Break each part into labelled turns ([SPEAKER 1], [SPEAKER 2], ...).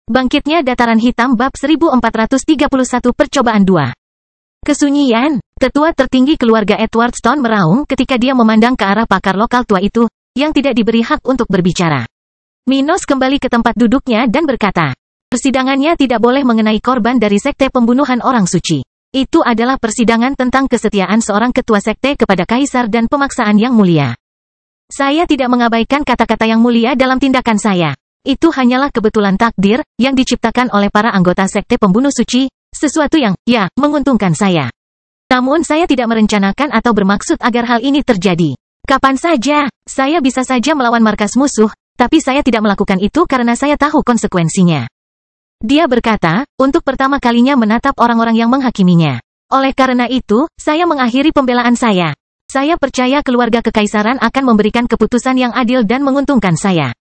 [SPEAKER 1] Bangkitnya Dataran Hitam bab 1431 Percobaan 2. Kesunyian, ketua tertinggi keluarga Edward Stone meraung ketika dia memandang ke arah pakar lokal tua itu, yang tidak diberi hak untuk berbicara. Minos kembali ke tempat duduknya dan berkata, persidangannya tidak boleh mengenai korban dari sekte pembunuhan orang suci. Itu adalah persidangan tentang kesetiaan seorang ketua sekte kepada kaisar dan pemaksaan yang mulia. Saya tidak mengabaikan kata-kata yang mulia dalam tindakan saya. Itu hanyalah kebetulan takdir, yang diciptakan oleh para anggota sekte pembunuh suci, sesuatu yang, ya, menguntungkan saya. Namun saya tidak merencanakan atau bermaksud agar hal ini terjadi. Kapan saja, saya bisa saja melawan markas musuh, tapi saya tidak melakukan itu karena saya tahu konsekuensinya. Dia berkata, untuk pertama kalinya menatap orang-orang yang menghakiminya. Oleh karena itu, saya mengakhiri pembelaan saya. Saya percaya keluarga kekaisaran akan memberikan keputusan yang adil dan menguntungkan saya.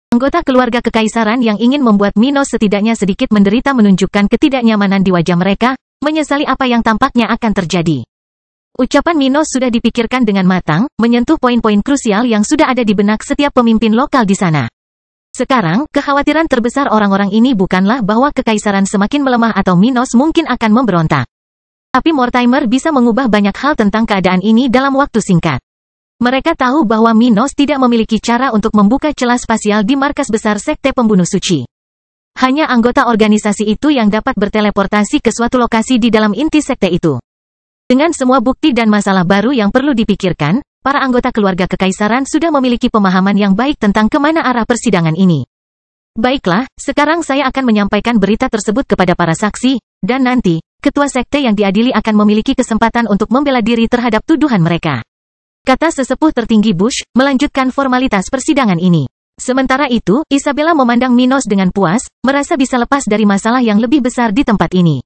[SPEAKER 1] Anggota keluarga kekaisaran yang ingin membuat Minos setidaknya sedikit menderita menunjukkan ketidaknyamanan di wajah mereka, menyesali apa yang tampaknya akan terjadi. Ucapan Minos sudah dipikirkan dengan matang, menyentuh poin-poin krusial yang sudah ada di benak setiap pemimpin lokal di sana. Sekarang, kekhawatiran terbesar orang-orang ini bukanlah bahwa kekaisaran semakin melemah atau Minos mungkin akan memberontak. Tapi Mortimer bisa mengubah banyak hal tentang keadaan ini dalam waktu singkat. Mereka tahu bahwa Minos tidak memiliki cara untuk membuka celah spasial di markas besar sekte pembunuh suci. Hanya anggota organisasi itu yang dapat berteleportasi ke suatu lokasi di dalam inti sekte itu. Dengan semua bukti dan masalah baru yang perlu dipikirkan, para anggota keluarga kekaisaran sudah memiliki pemahaman yang baik tentang kemana arah persidangan ini. Baiklah, sekarang saya akan menyampaikan berita tersebut kepada para saksi, dan nanti, ketua sekte yang diadili akan memiliki kesempatan untuk membela diri terhadap tuduhan mereka. Kata sesepuh tertinggi Bush, melanjutkan formalitas persidangan ini. Sementara itu, Isabella memandang Minos dengan puas, merasa bisa lepas dari masalah yang lebih besar di tempat ini.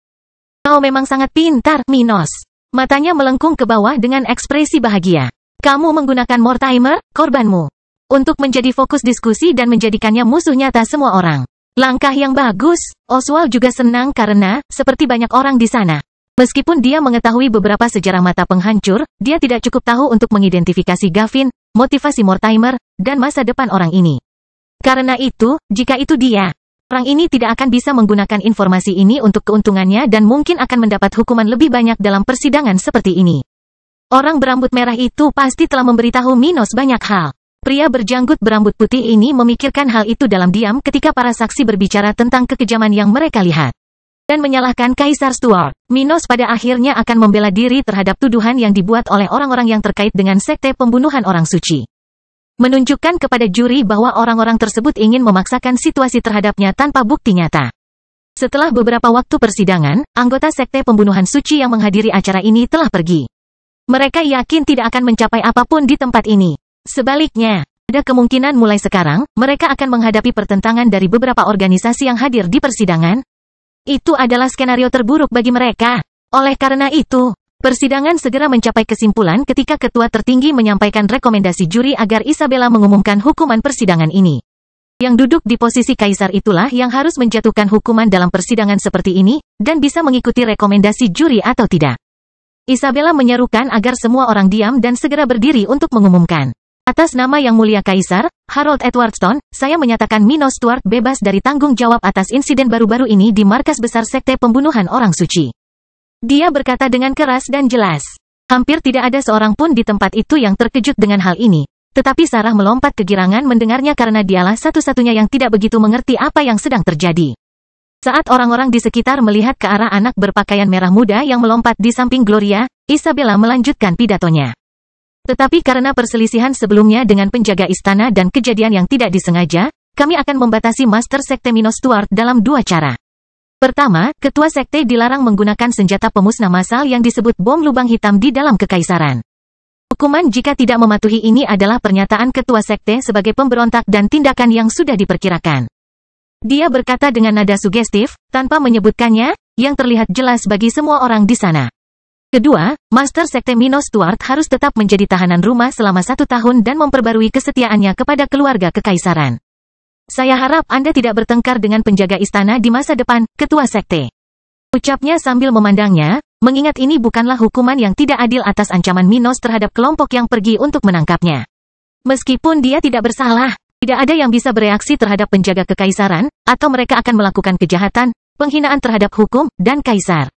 [SPEAKER 1] Kau memang sangat pintar, Minos. Matanya melengkung ke bawah dengan ekspresi bahagia. Kamu menggunakan Mortimer, korbanmu, untuk menjadi fokus diskusi dan menjadikannya musuh nyata semua orang. Langkah yang bagus. Oswald juga senang karena, seperti banyak orang di sana, meskipun dia mengetahui beberapa sejarah mata penghancur, dia tidak cukup tahu untuk mengidentifikasi Gavin, motivasi Mortimer, dan masa depan orang ini. Karena itu, jika itu dia, orang ini tidak akan bisa menggunakan informasi ini untuk keuntungannya dan mungkin akan mendapat hukuman lebih banyak dalam persidangan seperti ini. Orang berambut merah itu pasti telah memberitahu Minos banyak hal. Pria berjanggut berambut putih ini memikirkan hal itu dalam diam ketika para saksi berbicara tentang kekejaman yang mereka lihat. Dan menyalahkan Kaisar Stuart. Minos pada akhirnya akan membela diri terhadap tuduhan yang dibuat oleh orang-orang yang terkait dengan sekte pembunuhan orang suci. Menunjukkan kepada juri bahwa orang-orang tersebut ingin memaksakan situasi terhadapnya tanpa bukti nyata. Setelah beberapa waktu persidangan, anggota sekte pembunuhan suci yang menghadiri acara ini telah pergi. Mereka yakin tidak akan mencapai apapun di tempat ini. Sebaliknya, ada kemungkinan mulai sekarang, mereka akan menghadapi pertentangan dari beberapa organisasi yang hadir di persidangan. Itu adalah skenario terburuk bagi mereka. Oleh karena itu, persidangan segera mencapai kesimpulan ketika ketua tertinggi menyampaikan rekomendasi juri agar Isabella mengumumkan hukuman persidangan ini. Yang duduk di posisi kaisar itulah yang harus menjatuhkan hukuman dalam persidangan seperti ini, dan bisa mengikuti rekomendasi juri atau tidak. Isabella menyerukan agar semua orang diam dan segera berdiri untuk mengumumkan. Atas nama Yang Mulia Kaisar, Harold Edward Stone, saya menyatakan Minos Stuart bebas dari tanggung jawab atas insiden baru-baru ini di markas besar sekte pembunuhan orang suci. Dia berkata dengan keras dan jelas. Hampir tidak ada seorang pun di tempat itu yang terkejut dengan hal ini. Tetapi Sarah melompat kegirangan mendengarnya karena dialah satu-satunya yang tidak begitu mengerti apa yang sedang terjadi. Saat orang-orang di sekitar melihat ke arah anak berpakaian merah muda yang melompat di samping Gloria, Isabella melanjutkan pidatonya. Tetapi karena perselisihan sebelumnya dengan penjaga istana dan kejadian yang tidak disengaja, kami akan membatasi Master Sekte Minos Stuart dalam dua cara. Pertama, ketua sekte dilarang menggunakan senjata pemusnah massal yang disebut bom lubang hitam di dalam kekaisaran. Hukuman jika tidak mematuhi ini adalah pernyataan ketua sekte sebagai pemberontak dan tindakan yang sudah diperkirakan. Dia berkata dengan nada sugestif, tanpa menyebutkannya, yang terlihat jelas bagi semua orang di sana. Kedua, Master Sekte Minos Stuart harus tetap menjadi tahanan rumah selama 1 tahun dan memperbarui kesetiaannya kepada keluarga kekaisaran. Saya harap Anda tidak bertengkar dengan penjaga istana di masa depan, ketua sekte. Ucapnya sambil memandangnya, mengingat ini bukanlah hukuman yang tidak adil atas ancaman Minos terhadap kelompok yang pergi untuk menangkapnya. Meskipun dia tidak bersalah, Tidak ada yang bisa bereaksi terhadap penjaga kekaisaran, atau mereka akan melakukan kejahatan, penghinaan terhadap hukum, dan kaisar.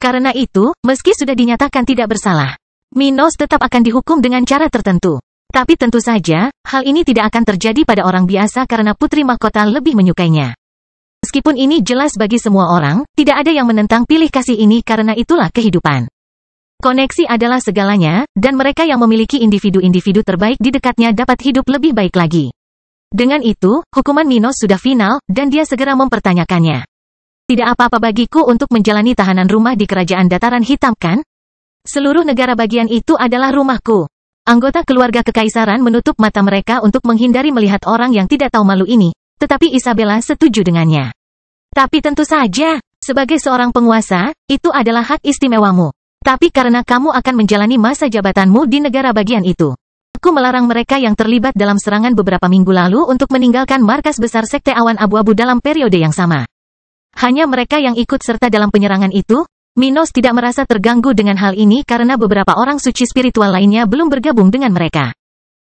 [SPEAKER 1] Karena itu, meski sudah dinyatakan tidak bersalah, Minos tetap akan dihukum dengan cara tertentu. Tapi tentu saja, hal ini tidak akan terjadi pada orang biasa karena Putri Mahkota lebih menyukainya. Meskipun ini jelas bagi semua orang, tidak ada yang menentang pilih kasih ini karena itulah kehidupan. Koneksi adalah segalanya, dan mereka yang memiliki individu-individu terbaik di dekatnya dapat hidup lebih baik lagi. Dengan itu, hukuman Minos sudah final, dan dia segera mempertanyakannya. Tidak apa-apa bagiku untuk menjalani tahanan rumah di kerajaan dataran hitam, kan? Seluruh negara bagian itu adalah rumahku. Anggota keluarga kekaisaran menutup mata mereka untuk menghindari melihat orang yang tidak tahu malu ini, tetapi Isabella setuju dengannya. Tapi tentu saja, sebagai seorang penguasa, itu adalah hak istimewamu. Tapi karena kamu akan menjalani masa jabatanmu di negara bagian itu, aku melarang mereka yang terlibat dalam serangan beberapa minggu lalu untuk meninggalkan markas besar Sekte Awan Abu-Abu dalam periode yang sama. Hanya mereka yang ikut serta dalam penyerangan itu. Minos tidak merasa terganggu dengan hal ini karena beberapa orang suci spiritual lainnya belum bergabung dengan mereka.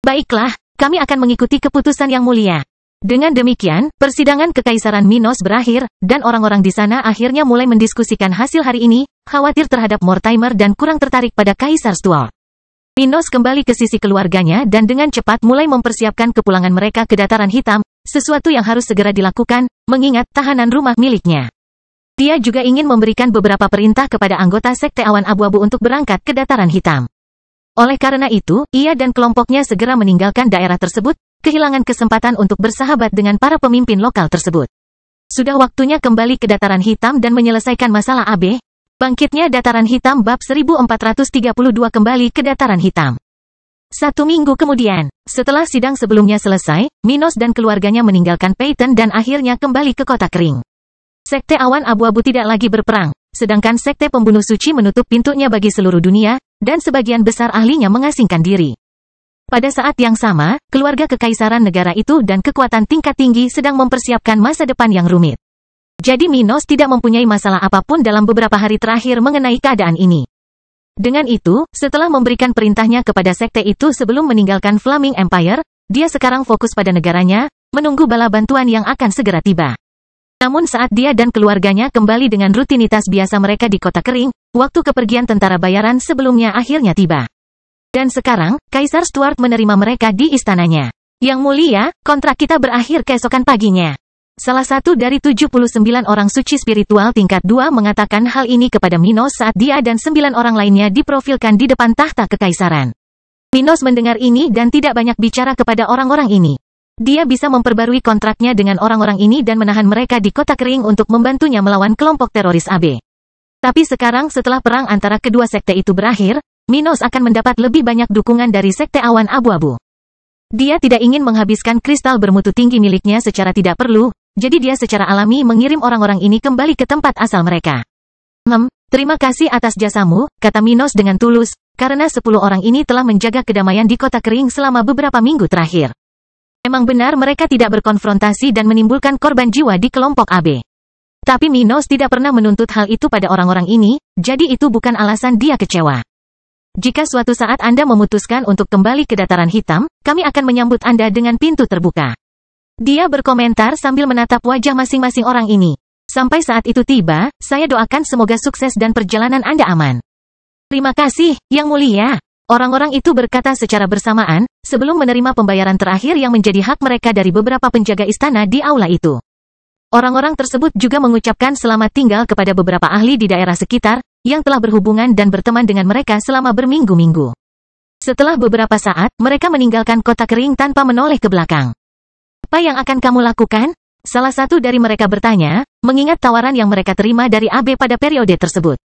[SPEAKER 1] Baiklah, kami akan mengikuti keputusan yang mulia. Dengan demikian, persidangan kekaisaran Minos berakhir, dan orang-orang di sana akhirnya mulai mendiskusikan hasil hari ini, khawatir terhadap Mortimer dan kurang tertarik pada Kaisar Stuart. Minos kembali ke sisi keluarganya dan dengan cepat mulai mempersiapkan kepulangan mereka ke Dataran Hitam, sesuatu yang harus segera dilakukan, mengingat tahanan rumah miliknya. Dia juga ingin memberikan beberapa perintah kepada anggota Sekte Awan Abu-Abu untuk berangkat ke Dataran Hitam. Oleh karena itu, ia dan kelompoknya segera meninggalkan daerah tersebut, kehilangan kesempatan untuk bersahabat dengan para pemimpin lokal tersebut. Sudah waktunya kembali ke Dataran Hitam dan menyelesaikan masalah AB. Bangkitnya Dataran Hitam bab 1432 kembali ke Dataran Hitam. 1 minggu kemudian, setelah sidang sebelumnya selesai, Minos dan keluarganya meninggalkan Peyton dan akhirnya kembali ke Kota Kering. Sekte Awan Abu-Abu tidak lagi berperang, sedangkan Sekte Pembunuh Suci menutup pintunya bagi seluruh dunia, dan sebagian besar ahlinya mengasingkan diri. Pada saat yang sama, keluarga kekaisaran negara itu dan kekuatan tingkat tinggi sedang mempersiapkan masa depan yang rumit. Jadi Minos tidak mempunyai masalah apapun dalam beberapa hari terakhir mengenai keadaan ini. Dengan itu, setelah memberikan perintahnya kepada sekte itu sebelum meninggalkan Flaming Empire, dia sekarang fokus pada negaranya, menunggu bala bantuan yang akan segera tiba. Namun saat dia dan keluarganya kembali dengan rutinitas biasa mereka di Kota Kering, waktu kepergian tentara bayaran sebelumnya akhirnya tiba. Dan sekarang, Kaisar Stuart menerima mereka di istananya. Yang mulia, kontrak kita berakhir keesokan paginya. Salah satu dari 79 orang suci spiritual tingkat 2 mengatakan hal ini kepada Minos saat dia dan 9 orang lainnya diprofilkan di depan tahta kekaisaran. Minos mendengar ini dan tidak banyak bicara kepada orang-orang ini. Dia bisa memperbarui kontraknya dengan orang-orang ini dan menahan mereka di Kota Kering untuk membantunya melawan kelompok teroris AB. Tapi sekarang setelah perang antara kedua sekte itu berakhir, Minos akan mendapat lebih banyak dukungan dari Sekte Awan Abu-Abu. Dia tidak ingin menghabiskan kristal bermutu tinggi miliknya secara tidak perlu, jadi dia secara alami mengirim orang-orang ini kembali ke tempat asal mereka. Terima kasih atas jasamu, kata Minos dengan tulus, karena 10 orang ini telah menjaga kedamaian di Kota Kering selama beberapa minggu terakhir. Memang benar mereka tidak berkonfrontasi dan menimbulkan korban jiwa di kelompok AB. Tapi Minos tidak pernah menuntut hal itu pada orang-orang ini, jadi itu bukan alasan dia kecewa. Jika suatu saat Anda memutuskan untuk kembali ke Dataran Hitam, kami akan menyambut Anda dengan pintu terbuka. Dia berkomentar sambil menatap wajah masing-masing orang ini. Sampai saat itu tiba, saya doakan semoga sukses dan perjalanan Anda aman. Terima kasih, Yang Mulia. Orang-orang itu berkata secara bersamaan, sebelum menerima pembayaran terakhir yang menjadi hak mereka dari beberapa penjaga istana di aula itu. Orang-orang tersebut juga mengucapkan selamat tinggal kepada beberapa ahli di daerah sekitar, yang telah berhubungan dan berteman dengan mereka selama berminggu-minggu. Setelah beberapa saat, mereka meninggalkan Kota Kering tanpa menoleh ke belakang. Apa yang akan kamu lakukan? Salah satu dari mereka bertanya, mengingat tawaran yang mereka terima dari AB pada periode tersebut.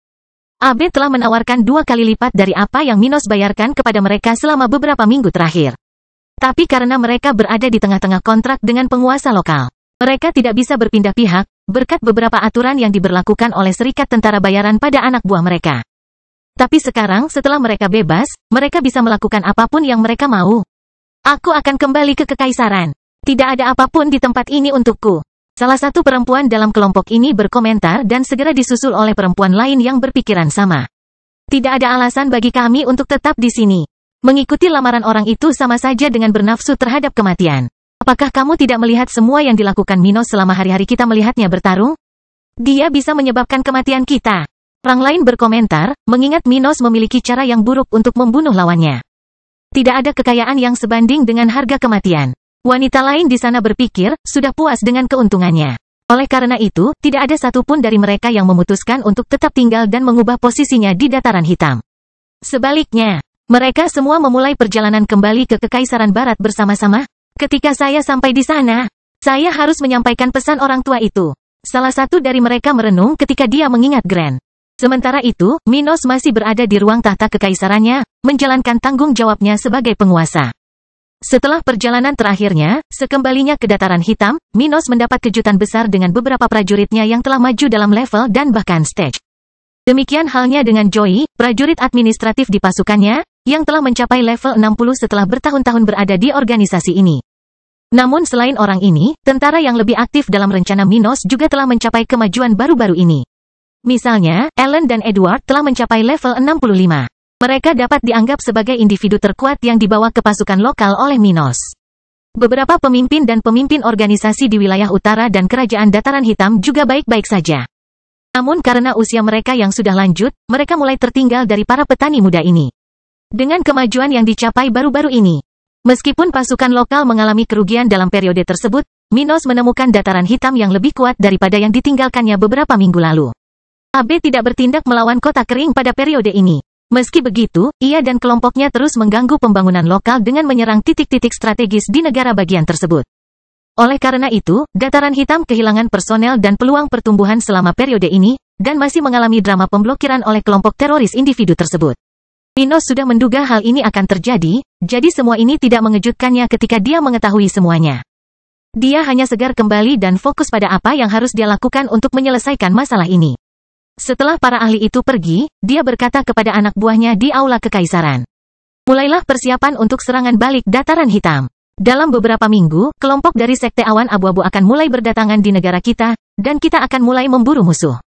[SPEAKER 1] AB telah menawarkan 2 kali lipat dari apa yang Minos bayarkan kepada mereka selama beberapa minggu terakhir. Tapi karena mereka berada di tengah-tengah kontrak dengan penguasa lokal, mereka tidak bisa berpindah pihak, berkat beberapa aturan yang diberlakukan oleh Serikat Tentara Bayaran pada anak buah mereka. Tapi sekarang setelah mereka bebas, mereka bisa melakukan apapun yang mereka mau. Aku akan kembali ke kekaisaran. Tidak ada apapun di tempat ini untukku. Salah satu perempuan dalam kelompok ini berkomentar dan segera disusul oleh perempuan lain yang berpikiran sama. Tidak ada alasan bagi kami untuk tetap di sini. Mengikuti lamaran orang itu sama saja dengan bernafsu terhadap kematian. Apakah kamu tidak melihat semua yang dilakukan Minos selama hari-hari kita melihatnya bertarung? Dia bisa menyebabkan kematian kita. Orang lain berkomentar, mengingat Minos memiliki cara yang buruk untuk membunuh lawannya. Tidak ada kekayaan yang sebanding dengan harga kematian. Wanita lain di sana berpikir, sudah puas dengan keuntungannya. Oleh karena itu, tidak ada satupun dari mereka yang memutuskan untuk tetap tinggal dan mengubah posisinya di dataran hitam. Sebaliknya, mereka semua memulai perjalanan kembali ke Kekaisaran Barat bersama-sama. Ketika saya sampai di sana, saya harus menyampaikan pesan orang tua itu. Salah satu dari mereka merenung ketika dia mengingat Grand. Sementara itu, Minos masih berada di ruang tahta kekaisarannya, menjalankan tanggung jawabnya sebagai penguasa. Setelah perjalanan terakhirnya, sekembalinya ke dataran hitam, Minos mendapat kejutan besar dengan beberapa prajuritnya yang telah maju dalam level dan bahkan stage. Demikian halnya dengan Joey, prajurit administratif di pasukannya, yang telah mencapai level 60 setelah bertahun-tahun berada di organisasi ini. Namun selain orang ini, tentara yang lebih aktif dalam rencana Minos juga telah mencapai kemajuan baru-baru ini. Misalnya, Ellen dan Edward telah mencapai level 65. Mereka dapat dianggap sebagai individu terkuat yang dibawa ke pasukan lokal oleh Minos. Beberapa pemimpin dan pemimpin organisasi di wilayah utara dan kerajaan dataran hitam juga baik-baik saja. Namun karena usia mereka yang sudah lanjut, mereka mulai tertinggal dari para petani muda ini. Dengan kemajuan yang dicapai baru-baru ini, meskipun pasukan lokal mengalami kerugian dalam periode tersebut, Minos menemukan dataran hitam yang lebih kuat daripada yang ditinggalkannya beberapa minggu lalu. Abe tidak bertindak melawan kota kering pada periode ini. Meski begitu, ia dan kelompoknya terus mengganggu pembangunan lokal dengan menyerang titik-titik strategis di negara bagian tersebut. Oleh karena itu, dataran hitam kehilangan personel dan peluang pertumbuhan selama periode ini, dan masih mengalami drama pemblokiran oleh kelompok teroris individu tersebut. Minos sudah menduga hal ini akan terjadi, jadi semua ini tidak mengejutkannya ketika dia mengetahui semuanya. Dia hanya segar kembali dan fokus pada apa yang harus dia lakukan untuk menyelesaikan masalah ini. Setelah para ahli itu pergi, dia berkata kepada anak buahnya di aula kekaisaran. Mulailah persiapan untuk serangan balik dataran hitam. Dalam beberapa minggu, kelompok dari Sekte Awan Abu-Abu akan mulai berdatangan di negara kita, dan kita akan mulai memburu musuh.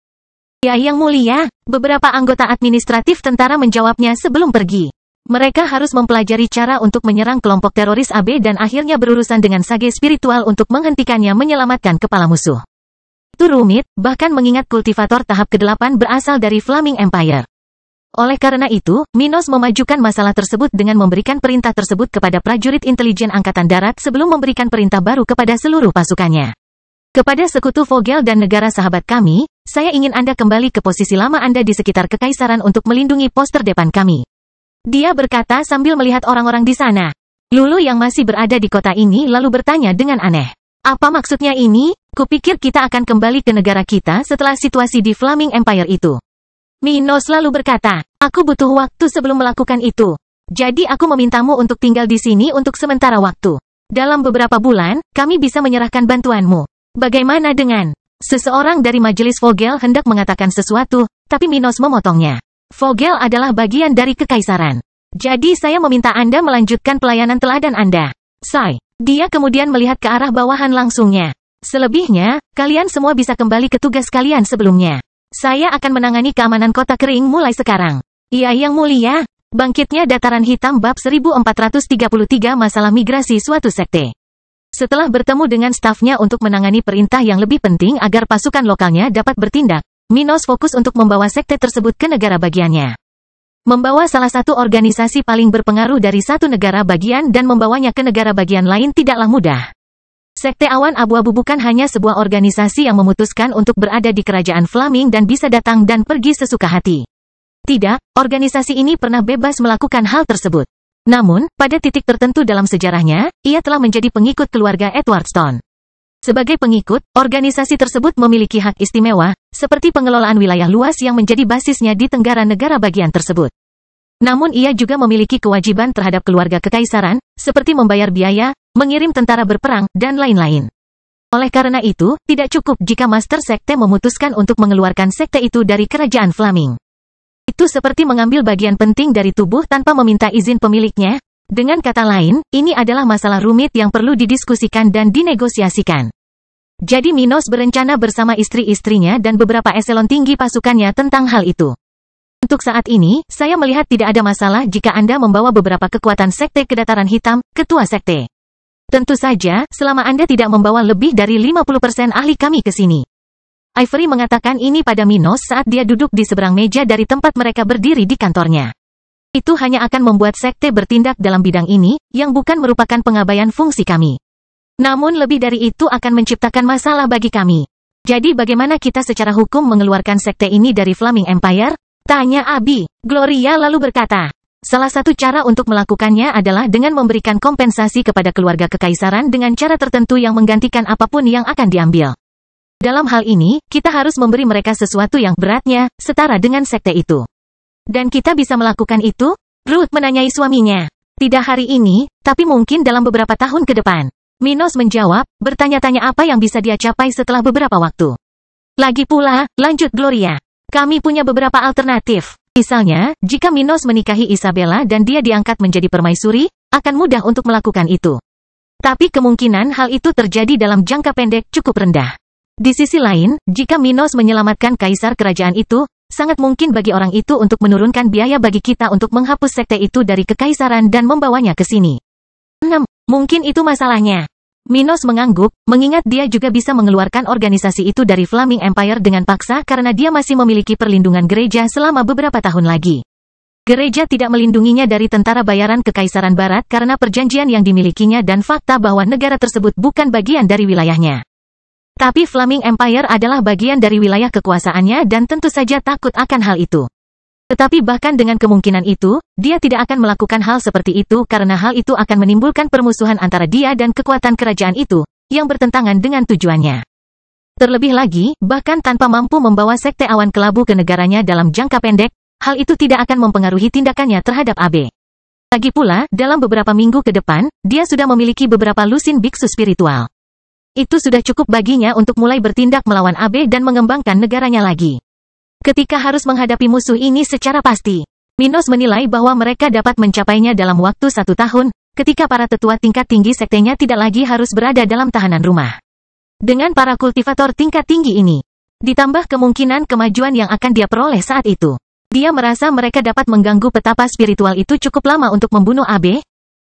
[SPEAKER 1] Ya yang mulia, beberapa anggota administratif tentara menjawabnya sebelum pergi. Mereka harus mempelajari cara untuk menyerang kelompok teroris AB dan akhirnya berurusan dengan sage spiritual untuk menghentikannya menyelamatkan kepala musuh. Itu rumit, bahkan mengingat kultivator tahap ke-8 berasal dari Flaming Empire. Oleh karena itu, Minos memajukan masalah tersebut dengan memberikan perintah tersebut kepada prajurit intelijen Angkatan Darat sebelum memberikan perintah baru kepada seluruh pasukannya. Kepada sekutu Vogel dan negara sahabat kami, saya ingin Anda kembali ke posisi lama Anda di sekitar kekaisaran untuk melindungi pos terdepan kami. Dia berkata sambil melihat orang-orang di sana. Lulu yang masih berada di kota ini lalu bertanya dengan aneh. Apa maksudnya ini? Kupikir kita akan kembali ke negara kita setelah situasi di Flaming Empire itu. Minos lalu berkata, aku butuh waktu sebelum melakukan itu. Jadi aku memintamu untuk tinggal di sini untuk sementara waktu. Dalam beberapa bulan, kami bisa menyerahkan bantuanmu. Bagaimana dengan? Seseorang dari majelis Vogel hendak mengatakan sesuatu, tapi Minos memotongnya. Vogel adalah bagian dari kekaisaran. Jadi saya meminta Anda melanjutkan pelayanan teladan Anda. Say. Dia kemudian melihat ke arah bawahan langsungnya. Selebihnya, kalian semua bisa kembali ke tugas kalian sebelumnya. Saya akan menangani keamanan kota kering mulai sekarang. Iya yang mulia. Bangkitnya dataran hitam bab 1433 masalah migrasi suatu sekte. Setelah bertemu dengan stafnya untuk menangani perintah yang lebih penting agar pasukan lokalnya dapat bertindak, Minos fokus untuk membawa sekte tersebut ke negara bagiannya. Membawa salah satu organisasi paling berpengaruh dari satu negara bagian dan membawanya ke negara bagian lain tidaklah mudah. Sekte Awan Abu-Abu bukan hanya sebuah organisasi yang memutuskan untuk berada di kerajaan Flaming dan bisa datang dan pergi sesuka hati. Tidak, organisasi ini pernah bebas melakukan hal tersebut. Namun, pada titik tertentu dalam sejarahnya, ia telah menjadi pengikut keluarga Edward Stone. Sebagai pengikut, organisasi tersebut memiliki hak istimewa, seperti pengelolaan wilayah luas yang menjadi basisnya di tenggara negara bagian tersebut. Namun ia juga memiliki kewajiban terhadap keluarga kekaisaran, seperti membayar biaya, mengirim tentara berperang, dan lain-lain. Oleh karena itu, tidak cukup jika Master Sekte memutuskan untuk mengeluarkan sekte itu dari kerajaan Flaming. Itu seperti mengambil bagian penting dari tubuh tanpa meminta izin pemiliknya. Dengan kata lain, ini adalah masalah rumit yang perlu didiskusikan dan dinegosiasikan. Jadi Minos berencana bersama istri-istrinya dan beberapa eselon tinggi pasukannya tentang hal itu. Untuk saat ini, saya melihat tidak ada masalah jika Anda membawa beberapa kekuatan sekte ke dataran hitam, ketua sekte. Tentu saja, selama Anda tidak membawa lebih dari 50% ahli kami ke sini. Ivory mengatakan ini pada Minos saat dia duduk di seberang meja dari tempat mereka berdiri di kantornya. Itu hanya akan membuat sekte bertindak dalam bidang ini, yang bukan merupakan pengabaian fungsi kami. Namun lebih dari itu akan menciptakan masalah bagi kami. Jadi bagaimana kita secara hukum mengeluarkan sekte ini dari Flaming Empire? Tanya Abi. Gloria lalu berkata, salah satu cara untuk melakukannya adalah dengan memberikan kompensasi kepada keluarga kekaisaran dengan cara tertentu yang menggantikan apapun yang akan diambil. Dalam hal ini, kita harus memberi mereka sesuatu yang beratnya, setara dengan sekte itu. Dan kita bisa melakukan itu? Ruth menanyai suaminya. Tidak hari ini, tapi mungkin dalam beberapa tahun ke depan. Minos menjawab, bertanya-tanya apa yang bisa dia capai setelah beberapa waktu. Lagi pula, lanjut Gloria. Kami punya beberapa alternatif. Misalnya, jika Minos menikahi Isabella dan dia diangkat menjadi permaisuri, akan mudah untuk melakukan itu. Tapi kemungkinan hal itu terjadi dalam jangka pendek cukup rendah. Di sisi lain, jika Minos menyelamatkan kaisar kerajaan itu, sangat mungkin bagi orang itu untuk menurunkan biaya bagi kita untuk menghapus sekte itu dari kekaisaran dan membawanya ke sini. 6. Mungkin itu masalahnya. Minos mengangguk, mengingat dia juga bisa mengeluarkan organisasi itu dari Flaming Empire dengan paksa karena dia masih memiliki perlindungan gereja selama beberapa tahun lagi. Gereja tidak melindunginya dari tentara bayaran Kekaisaran Barat karena perjanjian yang dimilikinya dan fakta bahwa negara tersebut bukan bagian dari wilayahnya. Tapi Flaming Empire adalah bagian dari wilayah kekuasaannya dan tentu saja takut akan hal itu. Tetapi bahkan dengan kemungkinan itu, dia tidak akan melakukan hal seperti itu karena hal itu akan menimbulkan permusuhan antara dia dan kekuatan kerajaan itu, yang bertentangan dengan tujuannya. Terlebih lagi, bahkan tanpa mampu membawa sekte awan kelabu ke negaranya dalam jangka pendek, hal itu tidak akan mempengaruhi tindakannya terhadap AB. Lagi pula, dalam beberapa minggu ke depan, dia sudah memiliki beberapa lusin biksu spiritual. Itu sudah cukup baginya untuk mulai bertindak melawan AB dan mengembangkan negaranya lagi. Ketika harus menghadapi musuh ini secara pasti, Minos menilai bahwa mereka dapat mencapainya dalam waktu 1 tahun, ketika para tetua tingkat tinggi sektenya tidak lagi harus berada dalam tahanan rumah. Dengan para kultivator tingkat tinggi ini, ditambah kemungkinan kemajuan yang akan dia peroleh saat itu, dia merasa mereka dapat mengganggu petapa spiritual itu cukup lama untuk membunuh AB.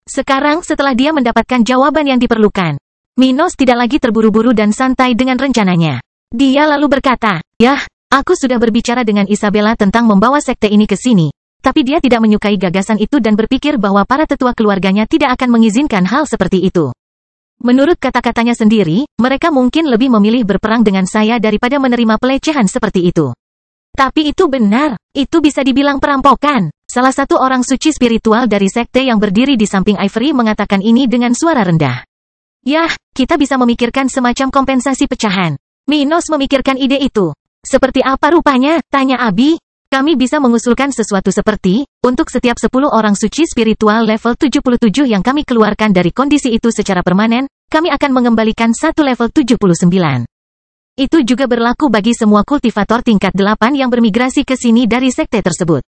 [SPEAKER 1] Sekarang setelah dia mendapatkan jawaban yang diperlukan, Minos tidak lagi terburu-buru dan santai dengan rencananya. Dia lalu berkata, "Yah, aku sudah berbicara dengan Isabella tentang membawa sekte ini ke sini, tapi dia tidak menyukai gagasan itu dan berpikir bahwa para tetua keluarganya tidak akan mengizinkan hal seperti itu. Menurut kata-katanya sendiri, mereka mungkin lebih memilih berperang dengan saya daripada menerima pelecehan seperti itu. Tapi itu benar, itu bisa dibilang perampokan." Salah satu orang suci spiritual dari sekte yang berdiri di samping Ivory mengatakan ini dengan suara rendah. "Yah, kita bisa memikirkan semacam kompensasi pecahan." Minos memikirkan ide itu. "Seperti apa rupanya?" tanya Abi. "Kami bisa mengusulkan sesuatu seperti, untuk setiap 10 orang suci spiritual level 77 yang kami keluarkan dari kondisi itu secara permanen, kami akan mengembalikan satu level 79. Itu juga berlaku bagi semua kultivator tingkat 8 yang bermigrasi ke sini dari sekte tersebut."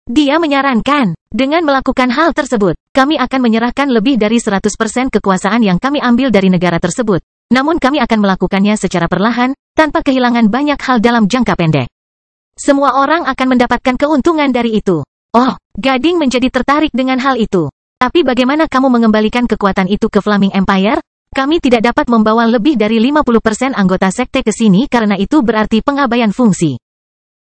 [SPEAKER 1] Dia menyarankan, dengan melakukan hal tersebut, kami akan menyerahkan lebih dari 100% kekuasaan yang kami ambil dari negara tersebut. Namun kami akan melakukannya secara perlahan, tanpa kehilangan banyak hal dalam jangka pendek. Semua orang akan mendapatkan keuntungan dari itu. Oh, Gading menjadi tertarik dengan hal itu. Tapi bagaimana kamu mengembalikan kekuatan itu ke Flaming Empire? Kami tidak dapat membawa lebih dari 50% anggota sekte ke sini karena itu berarti pengabaian fungsi.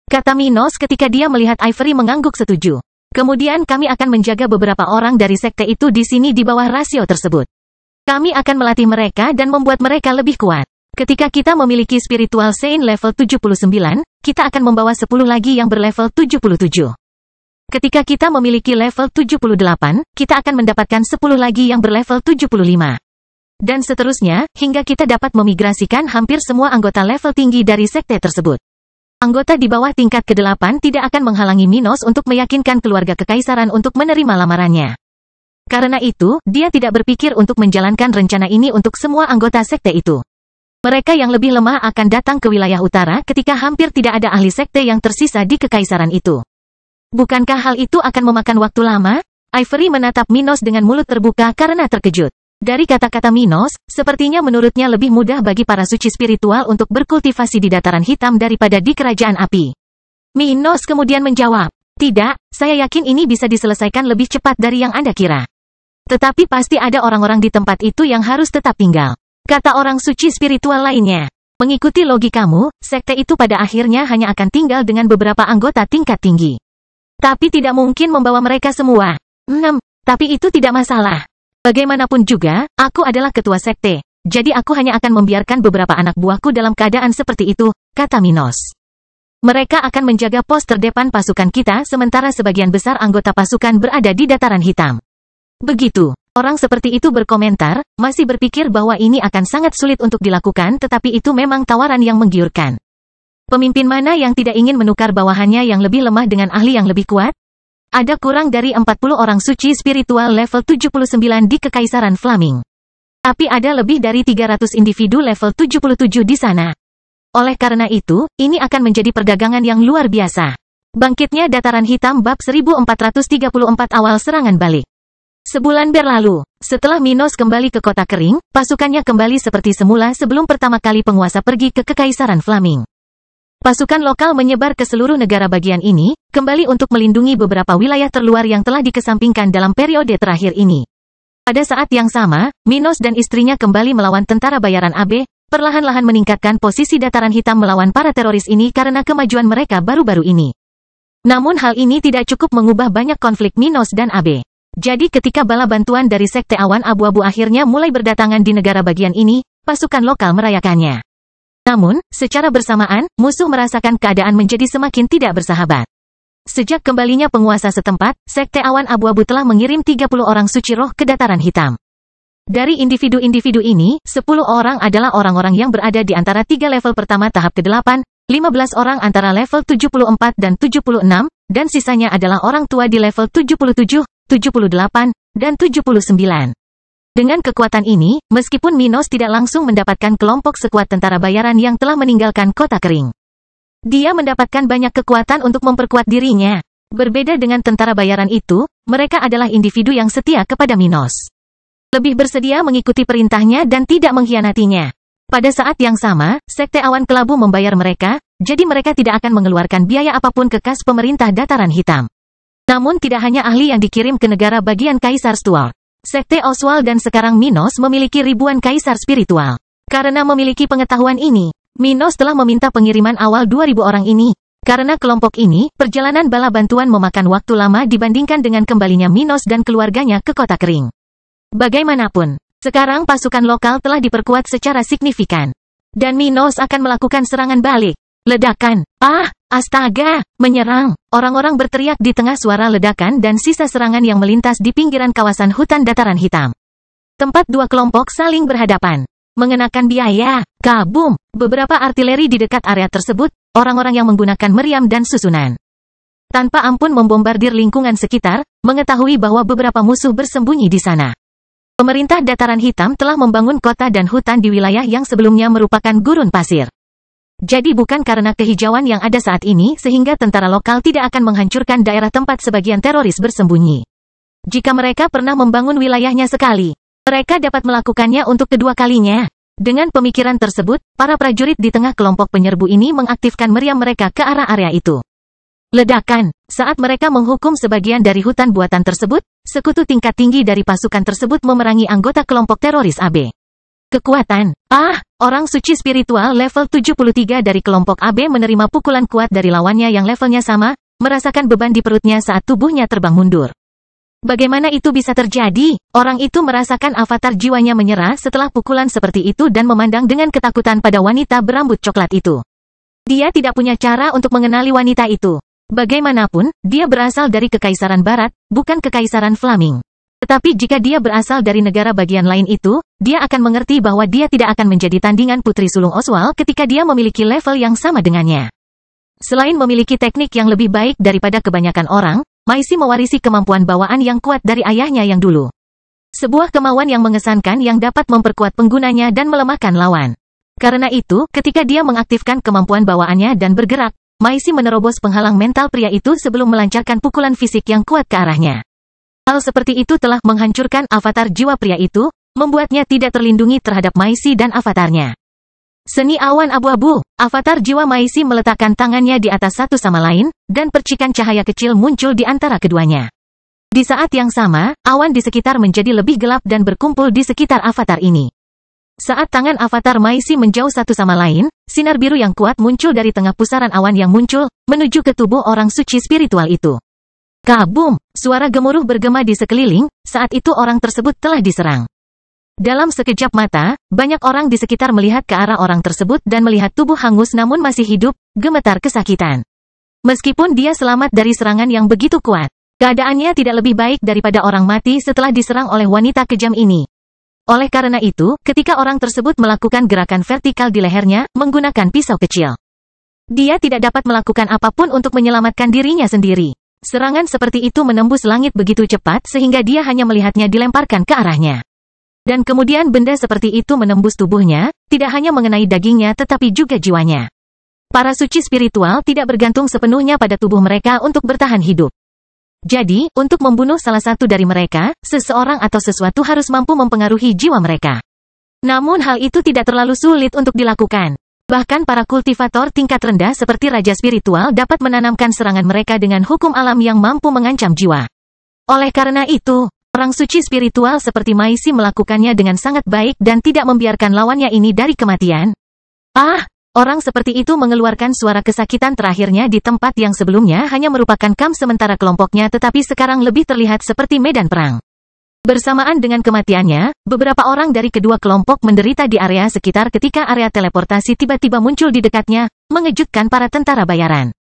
[SPEAKER 1] Kata Minos ketika dia melihat Ivory mengangguk setuju. Kemudian kami akan menjaga beberapa orang dari sekte itu di sini di bawah rasio tersebut. Kami akan melatih mereka dan membuat mereka lebih kuat. Ketika kita memiliki spiritual saint level 79, kita akan membawa 10 lagi yang berlevel 77. Ketika kita memiliki level 78, kita akan mendapatkan 10 lagi yang berlevel 75. Dan seterusnya, hingga kita dapat memigrasikan hampir semua anggota level tinggi dari sekte tersebut. Anggota di bawah tingkat ke-8 tidak akan menghalangi Minos untuk meyakinkan keluarga kekaisaran untuk menerima lamarannya. Karena itu, dia tidak berpikir untuk menjalankan rencana ini untuk semua anggota sekte itu. Mereka yang lebih lemah akan datang ke wilayah utara ketika hampir tidak ada ahli sekte yang tersisa di kekaisaran itu. Bukankah hal itu akan memakan waktu lama? Ivory menatap Minos dengan mulut terbuka karena terkejut. Dari kata-kata Minos, sepertinya menurutnya lebih mudah bagi para suci spiritual untuk berkultivasi di dataran hitam daripada di kerajaan api. Minos kemudian menjawab, "Tidak, saya yakin ini bisa diselesaikan lebih cepat dari yang Anda kira. Tetapi pasti ada orang-orang di tempat itu yang harus tetap tinggal. Kata orang suci spiritual lainnya. Mengikuti logikamu, sekte itu pada akhirnya hanya akan tinggal dengan beberapa anggota tingkat tinggi. Tapi tidak mungkin membawa mereka semua. Tapi itu tidak masalah. Bagaimanapun juga, aku adalah ketua sekte. Jadi aku hanya akan membiarkan beberapa anak buahku dalam keadaan seperti itu, kata Minos. Mereka akan menjaga pos terdepan pasukan kita sementara sebagian besar anggota pasukan berada di dataran hitam. Begitu. Orang seperti itu berkomentar, masih berpikir bahwa ini akan sangat sulit untuk dilakukan tetapi itu memang tawaran yang menggiurkan. Pemimpin mana yang tidak ingin menukar bawahannya yang lebih lemah dengan ahli yang lebih kuat? Ada kurang dari 40 orang suci spiritual level 79 di Kekaisaran Flaming. Tapi ada lebih dari 300 individu level 77 di sana. Oleh karena itu, ini akan menjadi perdagangan yang luar biasa. Bangkitnya Dataran Hitam bab 1434 awal serangan balik. Sebulan berlalu, setelah Minos kembali ke kota kering, pasukannya kembali seperti semula sebelum pertama kali penguasa pergi ke Kekaisaran Flaming. Pasukan lokal menyebar ke seluruh negara bagian ini, kembali untuk melindungi beberapa wilayah terluar yang telah dikesampingkan dalam periode terakhir ini. Pada saat yang sama, Minos dan istrinya kembali melawan tentara bayaran AB, perlahan-lahan meningkatkan posisi Dataran Hitam melawan para teroris ini karena kemajuan mereka baru-baru ini. Namun hal ini tidak cukup mengubah banyak konflik Minos dan AB. Jadi ketika bala bantuan dari Sekte Awan Abu-Abu akhirnya mulai berdatangan di negara bagian ini, pasukan lokal merayakannya. Namun, secara bersamaan, musuh merasakan keadaan menjadi semakin tidak bersahabat. Sejak kembalinya penguasa setempat, Sekte Awan Abu-Abu telah mengirim 30 orang suci roh ke Dataran Hitam. Dari individu-individu ini, 10 orang adalah orang-orang yang berada di antara 3 level pertama tahap ke-8, 15 orang antara level 74 dan 76, dan sisanya adalah orang tua di level 77, 78, dan 79. Dengan kekuatan ini, meskipun Minos tidak langsung mendapatkan kelompok sekuat tentara bayaran yang telah meninggalkan kota kering. Dia mendapatkan banyak kekuatan untuk memperkuat dirinya. Berbeda dengan tentara bayaran itu, mereka adalah individu yang setia kepada Minos. Lebih bersedia mengikuti perintahnya dan tidak mengkhianatinya. Pada saat yang sama, Sekte Awan Kelabu membayar mereka, jadi mereka tidak akan mengeluarkan biaya apapun ke kas pemerintah Dataran Hitam. Namun tidak hanya ahli yang dikirim ke negara bagian Kaisar Stuart. Sekte Oswald dan sekarang Minos memiliki ribuan kaisar spiritual. Karena memiliki pengetahuan ini, Minos telah meminta pengiriman awal 2.000 orang ini. Karena kelompok ini, perjalanan bala bantuan memakan waktu lama dibandingkan dengan kembalinya Minos dan keluarganya ke kota kering. Bagaimanapun, sekarang pasukan lokal telah diperkuat secara signifikan. Dan Minos akan melakukan serangan balik. Ledakan. Astaga, menyerang. Orang-orang berteriak di tengah suara ledakan dan sisa serangan yang melintas di pinggiran kawasan hutan Dataran Hitam. Tempat dua kelompok saling berhadapan. Mengenakan biaya. Kabum. Beberapa artileri di dekat area tersebut, orang-orang yang menggunakan meriam dan susunan. Tanpa ampun membombardir lingkungan sekitar, mengetahui bahwa beberapa musuh bersembunyi di sana. Pemerintah Dataran Hitam telah membangun kota dan hutan di wilayah yang sebelumnya merupakan gurun pasir. Jadi bukan karena kehijauan yang ada saat ini sehingga tentara lokal tidak akan menghancurkan daerah tempat sebagian teroris bersembunyi. Jika mereka pernah membangun wilayahnya sekali, mereka dapat melakukannya untuk kedua kalinya. Dengan pemikiran tersebut, para prajurit di tengah kelompok penyerbu ini mengaktifkan meriam mereka ke arah area itu. Ledakan. Saat mereka menghukum sebagian dari hutan buatan tersebut, sekutu tingkat tinggi dari pasukan tersebut memerangi anggota kelompok teroris AB. Kekuatan. Orang suci spiritual level 73 dari kelompok AB menerima pukulan kuat dari lawannya yang levelnya sama, merasakan beban di perutnya saat tubuhnya terbang mundur. Bagaimana itu bisa terjadi? Orang itu merasakan avatar jiwanya menyerah setelah pukulan seperti itu dan memandang dengan ketakutan pada wanita berambut coklat itu. Dia tidak punya cara untuk mengenali wanita itu. Bagaimanapun, dia berasal dari Kekaisaran Barat, bukan Kekaisaran Flaming. Tetapi jika dia berasal dari negara bagian lain itu, dia akan mengerti bahwa dia tidak akan menjadi tandingan Putri Sulung Oswald ketika dia memiliki level yang sama dengannya. Selain memiliki teknik yang lebih baik daripada kebanyakan orang, Maisi mewarisi kemampuan bawaan yang kuat dari ayahnya yang dulu. Sebuah kemauan yang mengesankan yang dapat memperkuat penggunanya dan melemahkan lawan. Karena itu, ketika dia mengaktifkan kemampuan bawaannya dan bergerak, Maisi menerobos penghalang mental pria itu sebelum melancarkan pukulan fisik yang kuat ke arahnya. Hal seperti itu telah menghancurkan avatar jiwa pria itu, membuatnya tidak terlindungi terhadap Maisi dan avatarnya. Seni awan abu-abu, avatar jiwa Maisi meletakkan tangannya di atas satu sama lain, dan percikan cahaya kecil muncul di antara keduanya. Di saat yang sama, awan di sekitar menjadi lebih gelap dan berkumpul di sekitar avatar ini. Saat tangan avatar Maisi menjauh satu sama lain, sinar biru yang kuat muncul dari tengah pusaran awan yang muncul, menuju ke tubuh orang suci spiritual itu. Kabum! Suara gemuruh bergema di sekeliling, saat itu orang tersebut telah diserang. Dalam sekejap mata, banyak orang di sekitar melihat ke arah orang tersebut dan melihat tubuh hangus namun masih hidup, gemetar kesakitan. Meskipun dia selamat dari serangan yang begitu kuat, keadaannya tidak lebih baik daripada orang mati setelah diserang oleh wanita kejam ini. Oleh karena itu, ketika orang tersebut melakukan gerakan vertikal di lehernya, menggunakan pisau kecil, dia tidak dapat melakukan apapun untuk menyelamatkan dirinya sendiri. Serangan seperti itu menembus langit begitu cepat sehingga dia hanya melihatnya dilemparkan ke arahnya. Dan kemudian benda seperti itu menembus tubuhnya, tidak hanya mengenai dagingnya tetapi juga jiwanya. Para suci spiritual tidak bergantung sepenuhnya pada tubuh mereka untuk bertahan hidup. Jadi, untuk membunuh salah satu dari mereka, seseorang atau sesuatu harus mampu mempengaruhi jiwa mereka. Namun hal itu tidak terlalu sulit untuk dilakukan. Bahkan para kultivator tingkat rendah seperti Raja Spiritual dapat menanamkan serangan mereka dengan hukum alam yang mampu mengancam jiwa. Oleh karena itu, orang suci spiritual seperti Maisi melakukannya dengan sangat baik dan tidak membiarkan lawannya ini dari kematian. Orang seperti itu mengeluarkan suara kesakitan terakhirnya di tempat yang sebelumnya hanya merupakan kamp sementara kelompoknya tetapi sekarang lebih terlihat seperti medan perang. Bersamaan dengan kematiannya, beberapa orang dari kedua kelompok menderita di area sekitar ketika area teleportasi tiba-tiba muncul di dekatnya, mengejutkan para tentara bayaran.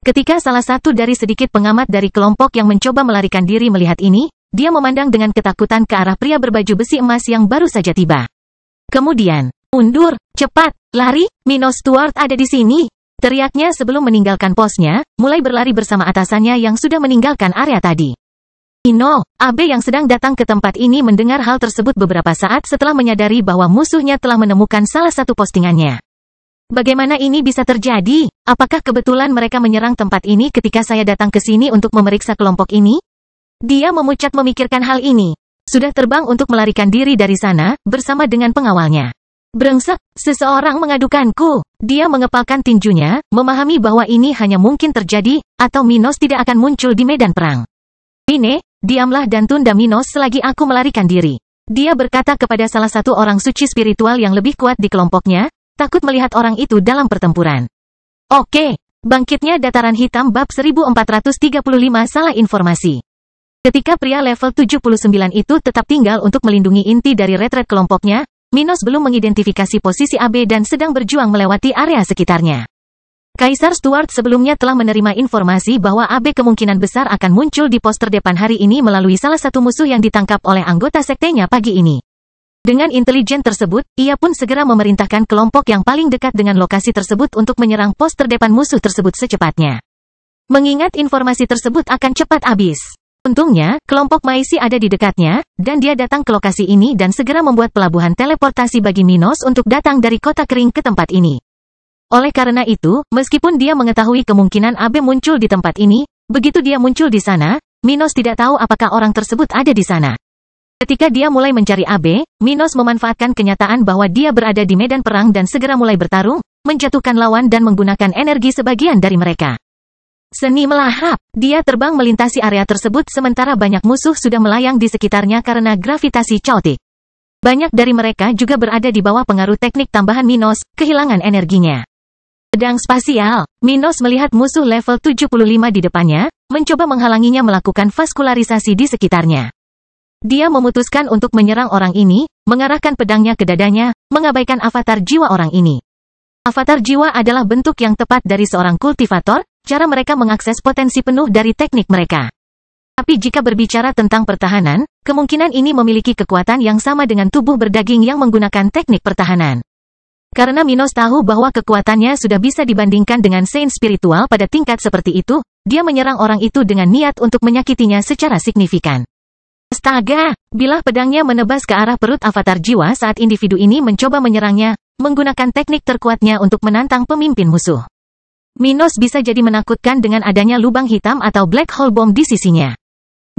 [SPEAKER 1] Ketika salah satu dari sedikit pengamat dari kelompok yang mencoba melarikan diri melihat ini, dia memandang dengan ketakutan ke arah pria berbaju besi emas yang baru saja tiba. Kemudian, mundur, cepat, lari, Minos Stuart ada di sini, teriaknya sebelum meninggalkan posnya, mulai berlari bersama atasannya yang sudah meninggalkan area tadi. Ino, Abe yang sedang datang ke tempat ini mendengar hal tersebut beberapa saat setelah menyadari bahwa musuhnya telah menemukan salah satu postingannya. Bagaimana ini bisa terjadi? Apakah kebetulan mereka menyerang tempat ini ketika saya datang ke sini untuk memeriksa kelompok ini? Dia memucat memikirkan hal ini. Sudah terbang untuk melarikan diri dari sana, bersama dengan pengawalnya. Brengsek, seseorang mengadukanku. Dia mengepalkan tinjunya, memahami bahwa ini hanya mungkin terjadi, atau Minos tidak akan muncul di medan perang. Pine, diamlah dan tunda Minos selagi aku melarikan diri. Dia berkata kepada salah satu orang suci spiritual yang lebih kuat di kelompoknya, takut melihat orang itu dalam pertempuran. Oke, bangkitnya dataran hitam bab 1435 salah informasi. Ketika pria level 79 itu tetap tinggal untuk melindungi inti dari retret kelompoknya, Minos belum mengidentifikasi posisi Abe dan sedang berjuang melewati area sekitarnya. Kaisar Stuart sebelumnya telah menerima informasi bahwa Abe kemungkinan besar akan muncul di pos terdepan hari ini melalui salah satu musuh yang ditangkap oleh anggota sektenya pagi ini. Dengan intelijen tersebut, ia pun segera memerintahkan kelompok yang paling dekat dengan lokasi tersebut untuk menyerang pos terdepan musuh tersebut secepatnya. Mengingat informasi tersebut akan cepat habis. Untungnya, kelompok Maisi ada di dekatnya, dan dia datang ke lokasi ini dan segera membuat pelabuhan teleportasi bagi Minos untuk datang dari kota kering ke tempat ini. Oleh karena itu, meskipun dia mengetahui kemungkinan Abe muncul di tempat ini, begitu dia muncul di sana, Minos tidak tahu apakah orang tersebut ada di sana. Ketika dia mulai mencari Abe, Minos memanfaatkan kenyataan bahwa dia berada di medan perang dan segera mulai bertarung, menjatuhkan lawan dan menggunakan energi sebagian dari mereka. Seni melahap. Dia terbang melintasi area tersebut sementara banyak musuh sudah melayang di sekitarnya karena gravitasi chaotic. Banyak dari mereka juga berada di bawah pengaruh teknik tambahan Minos, kehilangan energinya. Pedang spasial. Minos melihat musuh level 75 di depannya, mencoba menghalanginya melakukan vaskularisasi di sekitarnya. Dia memutuskan untuk menyerang orang ini, mengarahkan pedangnya ke dadanya, mengabaikan avatar jiwa orang ini. Avatar jiwa adalah bentuk yang tepat dari seorang kultivator, cara mereka mengakses potensi penuh dari teknik mereka. Tapi jika berbicara tentang pertahanan, kemungkinan ini memiliki kekuatan yang sama dengan tubuh berdaging yang menggunakan teknik pertahanan. Karena Minos tahu bahwa kekuatannya sudah bisa dibandingkan dengan saint spiritual pada tingkat seperti itu, dia menyerang orang itu dengan niat untuk menyakitinya secara signifikan. Astaga! Bilah pedangnya menebas ke arah perut avatar jiwa saat individu ini mencoba menyerangnya, menggunakan teknik terkuatnya untuk menantang pemimpin musuh. Minos bisa jadi menakutkan dengan adanya lubang hitam atau black hole bomb di sisinya.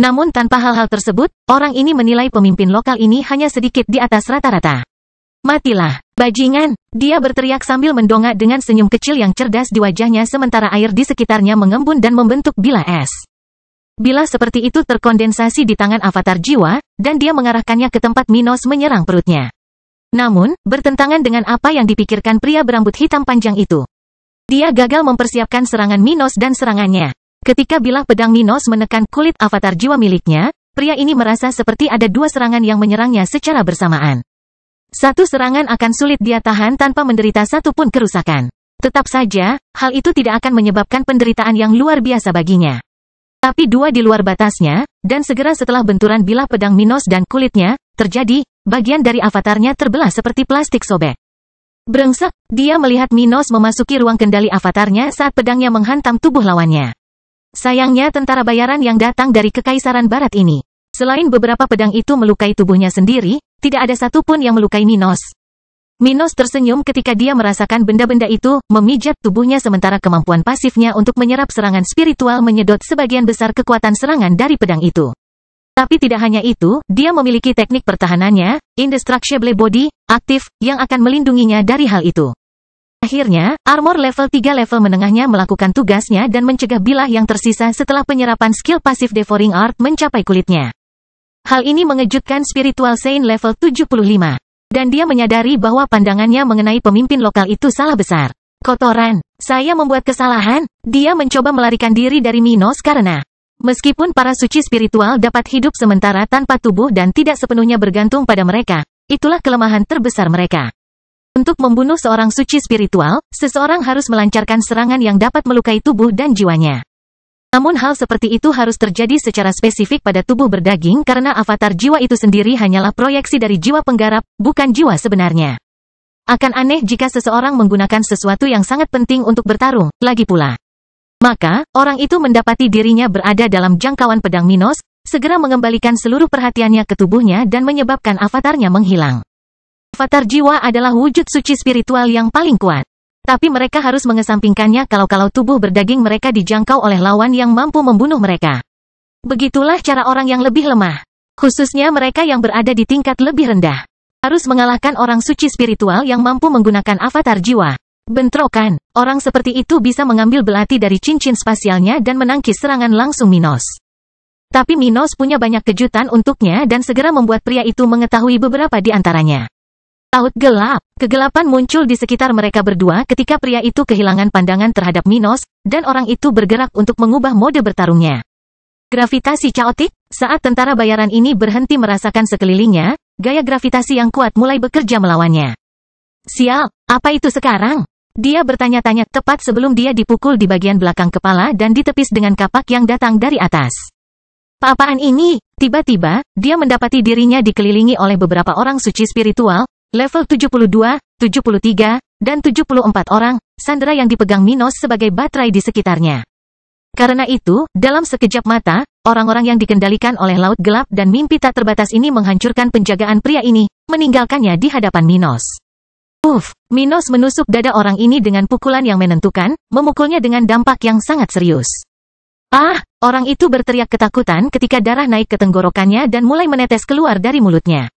[SPEAKER 1] Namun tanpa hal-hal tersebut, orang ini menilai pemimpin lokal ini hanya sedikit di atas rata-rata. Matilah, bajingan! Dia berteriak sambil mendongak dengan senyum kecil yang cerdas di wajahnya sementara air di sekitarnya mengembun dan membentuk bila es. Bilah seperti itu terkondensasi di tangan avatar jiwa, dan dia mengarahkannya ke tempat Minos menyerang perutnya. Namun, bertentangan dengan apa yang dipikirkan pria berambut hitam panjang itu. Dia gagal mempersiapkan serangan Minos dan serangannya. Ketika bilah pedang Minos menekan kulit avatar jiwa miliknya, pria ini merasa seperti ada dua serangan yang menyerangnya secara bersamaan. Satu serangan akan sulit dia tahan tanpa menderita satu pun kerusakan. Tetap saja, hal itu tidak akan menyebabkan penderitaan yang luar biasa baginya. Tapi dua di luar batasnya, dan segera setelah benturan bilah pedang Minos dan kulitnya, terjadi, bagian dari avatarnya terbelah seperti plastik sobek. Brengsek, dia melihat Minos memasuki ruang kendali avatarnya saat pedangnya menghantam tubuh lawannya. Sayangnya tentara bayaran yang datang dari Kekaisaran Barat ini. Selain beberapa pedang itu melukai tubuhnya sendiri, tidak ada satupun yang melukai Minos. Minos tersenyum ketika dia merasakan benda-benda itu memijat tubuhnya sementara kemampuan pasifnya untuk menyerap serangan spiritual menyedot sebagian besar kekuatan serangan dari pedang itu. Tapi tidak hanya itu, dia memiliki teknik pertahanannya, Indestructible Body, aktif, yang akan melindunginya dari hal itu. Akhirnya, armor level 3 level menengahnya melakukan tugasnya dan mencegah bilah yang tersisa setelah penyerapan skill pasif Devouring Art mencapai kulitnya. Hal ini mengejutkan Spiritual Saint level 75. Dan dia menyadari bahwa pandangannya mengenai pemimpin lokal itu salah besar. Kotoran, saya membuat kesalahan. Dia mencoba melarikan diri dari Minos karena meskipun para suci spiritual dapat hidup sementara tanpa tubuh dan tidak sepenuhnya bergantung pada mereka, itulah kelemahan terbesar mereka. Untuk membunuh seorang suci spiritual, seseorang harus melancarkan serangan yang dapat melukai tubuh dan jiwanya. Namun hal seperti itu harus terjadi secara spesifik pada tubuh berdaging karena avatar jiwa itu sendiri hanyalah proyeksi dari jiwa penggarap, bukan jiwa sebenarnya. Akan aneh jika seseorang menggunakan sesuatu yang sangat penting untuk bertarung, lagi pula. Maka, orang itu mendapati dirinya berada dalam jangkauan pedang Minos, segera mengembalikan seluruh perhatiannya ke tubuhnya dan menyebabkan avatarnya menghilang. Avatar jiwa adalah wujud suci spiritual yang paling kuat. Tapi mereka harus mengesampingkannya kalau tubuh berdaging mereka dijangkau oleh lawan yang mampu membunuh mereka. Begitulah cara orang yang lebih lemah. Khususnya mereka yang berada di tingkat lebih rendah. Harus mengalahkan orang suci spiritual yang mampu menggunakan avatar jiwa. Bentrokan, orang seperti itu bisa mengambil belati dari cincin spasialnya dan menangkis serangan langsung Minos. Tapi Minos punya banyak kejutan untuknya dan segera membuat pria itu mengetahui beberapa di antaranya. Laut gelap. Kegelapan muncul di sekitar mereka berdua ketika pria itu kehilangan pandangan terhadap Minos, dan orang itu bergerak untuk mengubah mode bertarungnya. Gravitasi kaotik. Saat tentara bayaran ini berhenti merasakan sekelilingnya, gaya gravitasi yang kuat mulai bekerja melawannya. Sial, apa itu sekarang? Dia bertanya-tanya tepat sebelum dia dipukul di bagian belakang kepala dan ditepis dengan kapak yang datang dari atas. Apa-apaan ini? Tiba-tiba, dia mendapati dirinya dikelilingi oleh beberapa orang suci spiritual, level 72, 73, dan 74 orang, sandera yang dipegang Minos sebagai baterai di sekitarnya. Karena itu, dalam sekejap mata, orang-orang yang dikendalikan oleh laut gelap dan mimpi tak terbatas ini menghancurkan penjagaan pria ini, meninggalkannya di hadapan Minos. Minos menusuk dada orang ini dengan pukulan yang menentukan, memukulnya dengan dampak yang sangat serius. Orang itu berteriak ketakutan ketika darah naik ke tenggorokannya dan mulai menetes keluar dari mulutnya.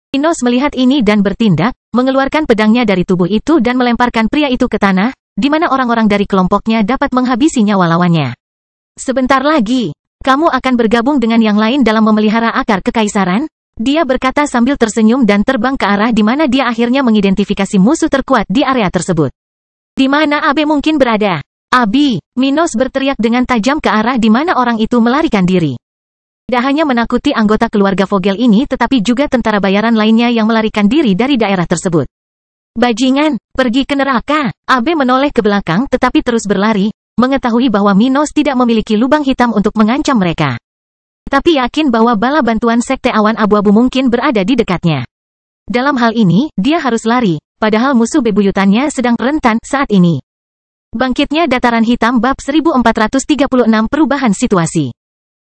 [SPEAKER 1] Minos melihat ini dan bertindak, mengeluarkan pedangnya dari tubuh itu dan melemparkan pria itu ke tanah, di mana orang-orang dari kelompoknya dapat menghabisi nyawa lawannya. Sebentar lagi, kamu akan bergabung dengan yang lain dalam memelihara akar kekaisaran? Dia berkata sambil tersenyum dan terbang ke arah di mana dia akhirnya mengidentifikasi musuh terkuat di area tersebut. Di mana Abe mungkin berada? Abi, Minos berteriak dengan tajam ke arah di mana orang itu melarikan diri. Tidak hanya menakuti anggota keluarga Vogel ini tetapi juga tentara bayaran lainnya yang melarikan diri dari daerah tersebut. Bajingan, pergi ke neraka. Abe menoleh ke belakang tetapi terus berlari, mengetahui bahwa Minos tidak memiliki lubang hitam untuk mengancam mereka. Tapi yakin bahwa bala bantuan sekte awan abu-abu mungkin berada di dekatnya. Dalam hal ini, dia harus lari, padahal musuh bebuyutannya sedang rentan saat ini. Bangkitnya dataran hitam bab 1436 perubahan situasi.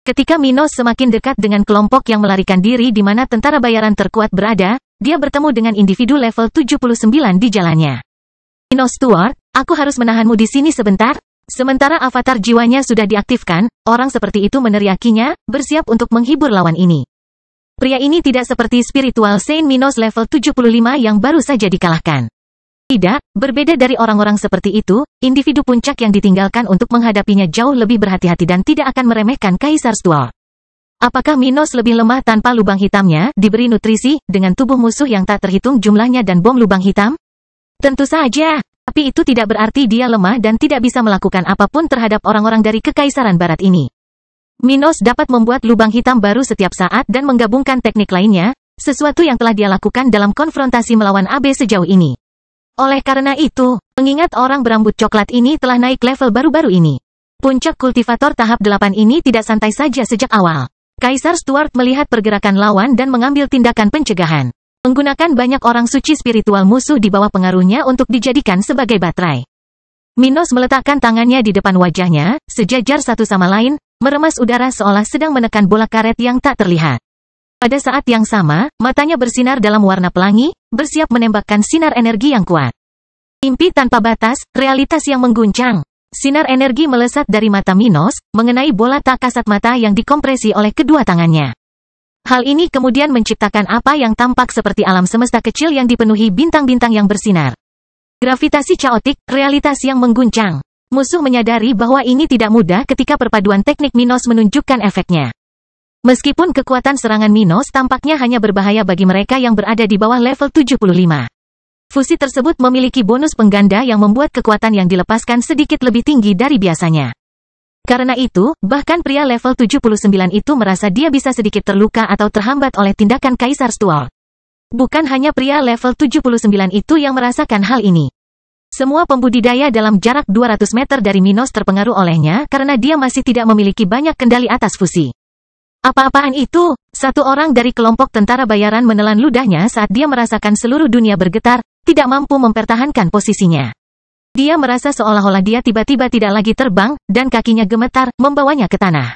[SPEAKER 1] Ketika Minos semakin dekat dengan kelompok yang melarikan diri di mana tentara bayaran terkuat berada, dia bertemu dengan individu level 79 di jalannya. Minos Stuart, aku harus menahanmu di sini sebentar. Sementara avatar jiwanya sudah diaktifkan, orang seperti itu meneriakinya, bersiap untuk menghibur lawan ini. Pria ini tidak seperti Spiritual Saint Minos level 75 yang baru saja dikalahkan. Tidak, berbeda dari orang-orang seperti itu, individu puncak yang ditinggalkan untuk menghadapinya jauh lebih berhati-hati dan tidak akan meremehkan Kaisar Stuart. Apakah Minos lebih lemah tanpa lubang hitamnya, diberi nutrisi, dengan tubuh musuh yang tak terhitung jumlahnya dan bom lubang hitam? Tentu saja, tapi itu tidak berarti dia lemah dan tidak bisa melakukan apapun terhadap orang-orang dari Kekaisaran Barat ini. Minos dapat membuat lubang hitam baru setiap saat dan menggabungkan teknik lainnya, sesuatu yang telah dia lakukan dalam konfrontasi melawan AB sejauh ini. Oleh karena itu, mengingat orang berambut coklat ini telah naik level baru-baru ini. Puncak kultivator tahap 8 ini tidak santai saja sejak awal. Kaisar Stuart melihat pergerakan lawan dan mengambil tindakan pencegahan. Menggunakan banyak orang suci spiritual musuh di bawah pengaruhnya untuk dijadikan sebagai baterai. Minos meletakkan tangannya di depan wajahnya, sejajar satu sama lain, meremas udara seolah sedang menekan bola karet yang tak terlihat. Pada saat yang sama, matanya bersinar dalam warna pelangi, bersiap menembakkan sinar energi yang kuat. Mimpi tanpa batas, realitas yang mengguncang. Sinar energi melesat dari mata Minos, mengenai bola tak kasat mata yang dikompresi oleh kedua tangannya. Hal ini kemudian menciptakan apa yang tampak seperti alam semesta kecil yang dipenuhi bintang-bintang yang bersinar. Gravitasi kaotik, realitas yang mengguncang. Musuh menyadari bahwa ini tidak mudah ketika perpaduan teknik Minos menunjukkan efeknya. Meskipun kekuatan serangan Minos tampaknya hanya berbahaya bagi mereka yang berada di bawah level 75. Fusi tersebut memiliki bonus pengganda yang membuat kekuatan yang dilepaskan sedikit lebih tinggi dari biasanya. Karena itu, bahkan pria level 79 itu merasa dia bisa sedikit terluka atau terhambat oleh tindakan Kaisar Stuart. Bukan hanya pria level 79 itu yang merasakan hal ini. Semua pembudidaya dalam jarak 200 meter dari Minos terpengaruh olehnya karena dia masih tidak memiliki banyak kendali atas fusi. Apa-apaan itu? Satu orang dari kelompok tentara bayaran menelan ludahnya saat dia merasakan seluruh dunia bergetar, tidak mampu mempertahankan posisinya. Dia merasa seolah-olah dia tiba-tiba tidak lagi terbang, dan kakinya gemetar, membawanya ke tanah.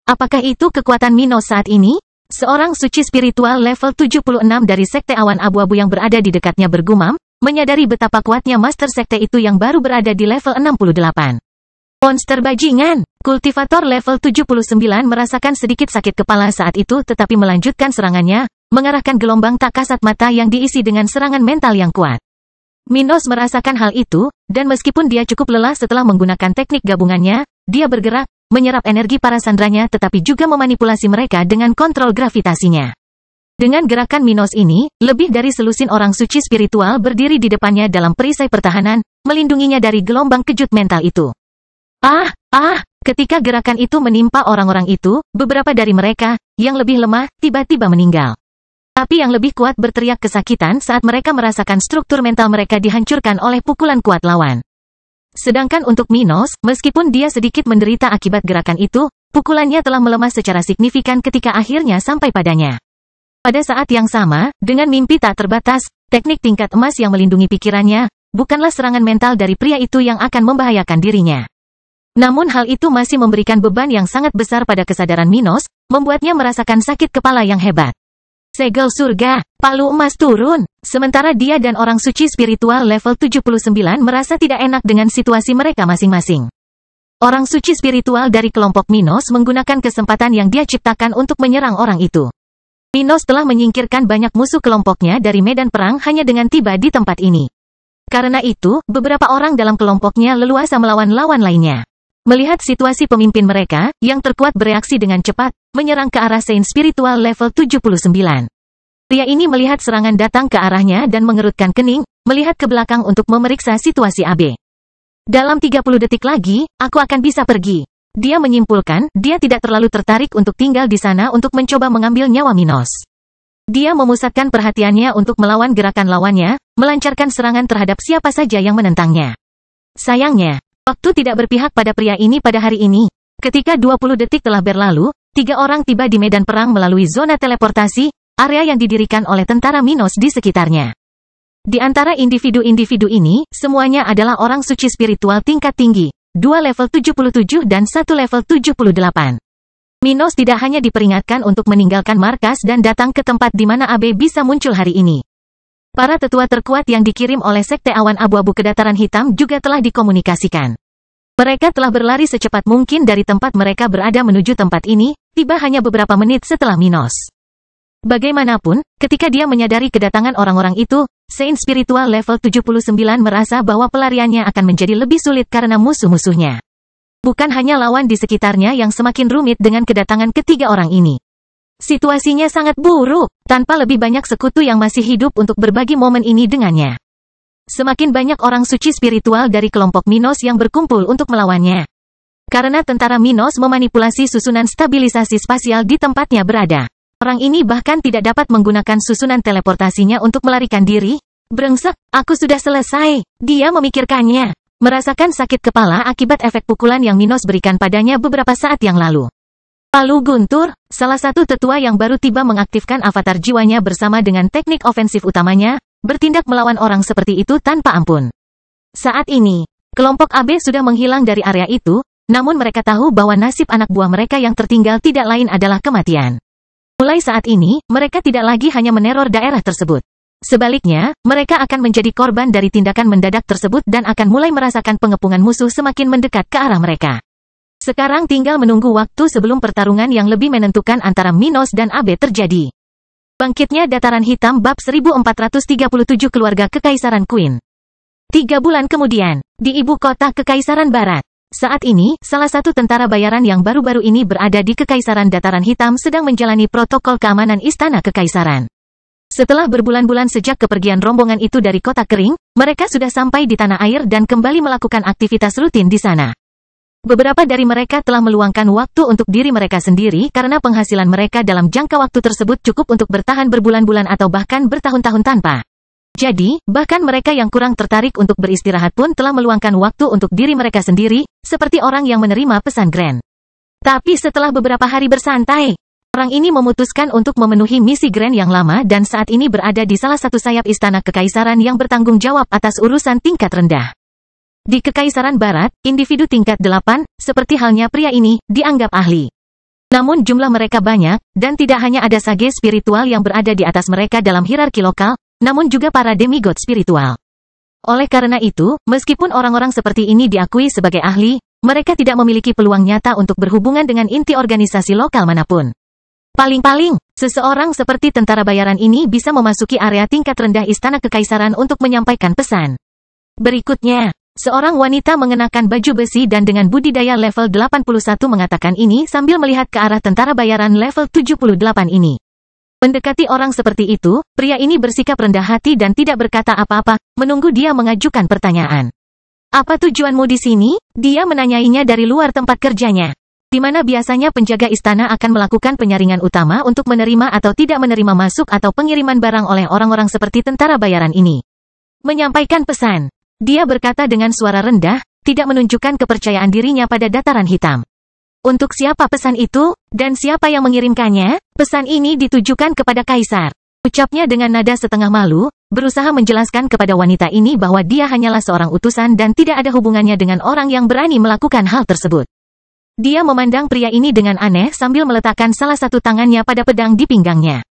[SPEAKER 1] Apakah itu kekuatan Minos saat ini? Seorang suci spiritual level 76 dari Sekte Awan Abu-Abu yang berada di dekatnya bergumam, menyadari betapa kuatnya Master Sekte itu yang baru berada di level 68. Monster bajingan! Kultivator level 79 merasakan sedikit sakit kepala saat itu tetapi melanjutkan serangannya, mengarahkan gelombang tak kasat mata yang diisi dengan serangan mental yang kuat. Minos merasakan hal itu, dan meskipun dia cukup lelah setelah menggunakan teknik gabungannya, dia bergerak, menyerap energi para sandranya tetapi juga memanipulasi mereka dengan kontrol gravitasinya. Dengan gerakan Minos ini, lebih dari selusin orang suci spiritual berdiri di depannya dalam perisai pertahanan, melindunginya dari gelombang kejut mental itu. Ketika gerakan itu menimpa orang-orang itu, beberapa dari mereka, yang lebih lemah, tiba-tiba meninggal. Tapi yang lebih kuat berteriak kesakitan saat mereka merasakan struktur mental mereka dihancurkan oleh pukulan kuat lawan. Sedangkan untuk Minos, meskipun dia sedikit menderita akibat gerakan itu, pukulannya telah melemah secara signifikan ketika akhirnya sampai padanya. Pada saat yang sama, dengan mimpi tak terbatas, teknik tingkat emas yang melindungi pikirannya, bukanlah serangan mental dari pria itu yang akan membahayakan dirinya. Namun hal itu masih memberikan beban yang sangat besar pada kesadaran Minos, membuatnya merasakan sakit kepala yang hebat. Segel surga, palu emas turun. Sementara dia dan orang suci spiritual level 79 merasa tidak enak dengan situasi mereka masing-masing. Orang suci spiritual dari kelompok Minos menggunakan kesempatan yang dia ciptakan untuk menyerang orang itu. Minos telah menyingkirkan banyak musuh kelompoknya dari medan perang hanya dengan tiba di tempat ini. Karena itu, beberapa orang dalam kelompoknya leluasa melawan lawan lainnya. Melihat situasi pemimpin mereka, yang terkuat bereaksi dengan cepat, menyerang ke arah Saint Spiritual level 79. Pria ini melihat serangan datang ke arahnya dan mengerutkan kening, melihat ke belakang untuk memeriksa situasi AB. Dalam 30 detik lagi, aku akan bisa pergi. Dia menyimpulkan, dia tidak terlalu tertarik untuk tinggal di sana untuk mencoba mengambil nyawa Minos. Dia memusatkan perhatiannya untuk melawan gerakan lawannya, melancarkan serangan terhadap siapa saja yang menentangnya. Sayangnya, waktu tidak berpihak pada pria ini pada hari ini. Ketika 20 detik telah berlalu, 3 orang tiba di medan perang melalui zona teleportasi, area yang didirikan oleh tentara Minos di sekitarnya. Di antara individu-individu ini, semuanya adalah orang suci spiritual tingkat tinggi, 2 level 77 dan 1 level 78. Minos tidak hanya diperingatkan untuk meninggalkan markas dan datang ke tempat di mana AB bisa muncul hari ini. Para tetua terkuat yang dikirim oleh Sekte Awan Abu-Abu ke Dataran Hitam juga telah dikomunikasikan. Mereka telah berlari secepat mungkin dari tempat mereka berada menuju tempat ini, tiba hanya beberapa menit setelah Minos. Bagaimanapun, ketika dia menyadari kedatangan orang-orang itu, Saint spiritual level 79 merasa bahwa pelariannya akan menjadi lebih sulit karena musuh-musuhnya. Bukan hanya lawan di sekitarnya yang semakin rumit dengan kedatangan ketiga orang ini. Situasinya sangat buruk, tanpa lebih banyak sekutu yang masih hidup untuk berbagi momen ini dengannya. Semakin banyak orang suci spiritual dari kelompok Minos yang berkumpul untuk melawannya. Karena tentara Minos memanipulasi susunan stabilisasi spasial di tempatnya berada. Orang ini bahkan tidak dapat menggunakan susunan teleportasinya untuk melarikan diri. Brengsek, aku sudah selesai. Dia memikirkannya. Merasakan sakit kepala akibat efek pukulan yang Minos berikan padanya beberapa saat yang lalu. Palu Guntur, salah satu tetua yang baru tiba mengaktifkan avatar jiwanya bersama dengan teknik ofensif utamanya, bertindak melawan orang seperti itu tanpa ampun. Saat ini, kelompok AB sudah menghilang dari area itu, namun mereka tahu bahwa nasib anak buah mereka yang tertinggal tidak lain adalah kematian. Mulai saat ini, mereka tidak lagi hanya meneror daerah tersebut. Sebaliknya, mereka akan menjadi korban dari tindakan mendadak tersebut dan akan mulai merasakan pengepungan musuh semakin mendekat ke arah mereka. Sekarang tinggal menunggu waktu sebelum pertarungan yang lebih menentukan antara Minos dan AB terjadi. Bangkitnya Dataran Hitam bab 1437 Keluarga Kekaisaran Queen. 3 bulan kemudian, di ibu kota Kekaisaran Barat. Saat ini, salah satu tentara bayaran yang baru-baru ini berada di Kekaisaran Dataran Hitam sedang menjalani protokol keamanan Istana Kekaisaran. Setelah berbulan-bulan sejak kepergian rombongan itu dari kota kering, mereka sudah sampai di tanah air dan kembali melakukan aktivitas rutin di sana. Beberapa dari mereka telah meluangkan waktu untuk diri mereka sendiri karena penghasilan mereka dalam jangka waktu tersebut cukup untuk bertahan berbulan-bulan atau bahkan bertahun-tahun tanpa. Jadi, bahkan mereka yang kurang tertarik untuk beristirahat pun telah meluangkan waktu untuk diri mereka sendiri, seperti orang yang menerima pesan Grand. Tapi setelah beberapa hari bersantai, orang ini memutuskan untuk memenuhi misi Grand yang lama dan saat ini berada di salah satu sayap istana kekaisaran yang bertanggung jawab atas urusan tingkat rendah. Di Kekaisaran Barat, individu tingkat 8, seperti halnya pria ini, dianggap ahli. Namun jumlah mereka banyak, dan tidak hanya ada sage spiritual yang berada di atas mereka dalam hierarki lokal, namun juga para demigod spiritual. Oleh karena itu, meskipun orang-orang seperti ini diakui sebagai ahli, mereka tidak memiliki peluang nyata untuk berhubungan dengan inti organisasi lokal manapun. Paling-paling, seseorang seperti tentara bayaran ini bisa memasuki area tingkat rendah istana kekaisaran untuk menyampaikan pesan. Berikutnya, seorang wanita mengenakan baju besi dan dengan budidaya level 81 mengatakan ini sambil melihat ke arah tentara bayaran level 78 ini. Mendekati orang seperti itu, pria ini bersikap rendah hati dan tidak berkata apa-apa, menunggu dia mengajukan pertanyaan. Apa tujuanmu di sini? Dia menanyainya dari luar tempat kerjanya. Di mana biasanya penjaga istana akan melakukan penyaringan utama untuk menerima atau tidak menerima masuk atau pengiriman barang oleh orang-orang seperti tentara bayaran ini. Menyampaikan pesan. Dia berkata dengan suara rendah, tidak menunjukkan kepercayaan dirinya pada Dataran Hitam. Untuk siapa pesan itu, dan siapa yang mengirimkannya? Pesan ini ditujukan kepada Kaisar. Ucapnya dengan nada setengah malu, berusaha menjelaskan kepada wanita ini bahwa dia hanyalah seorang utusan dan tidak ada hubungannya dengan orang yang berani melakukan hal tersebut. Dia memandang pria ini dengan aneh sambil meletakkan salah satu tangannya pada pedang di pinggangnya.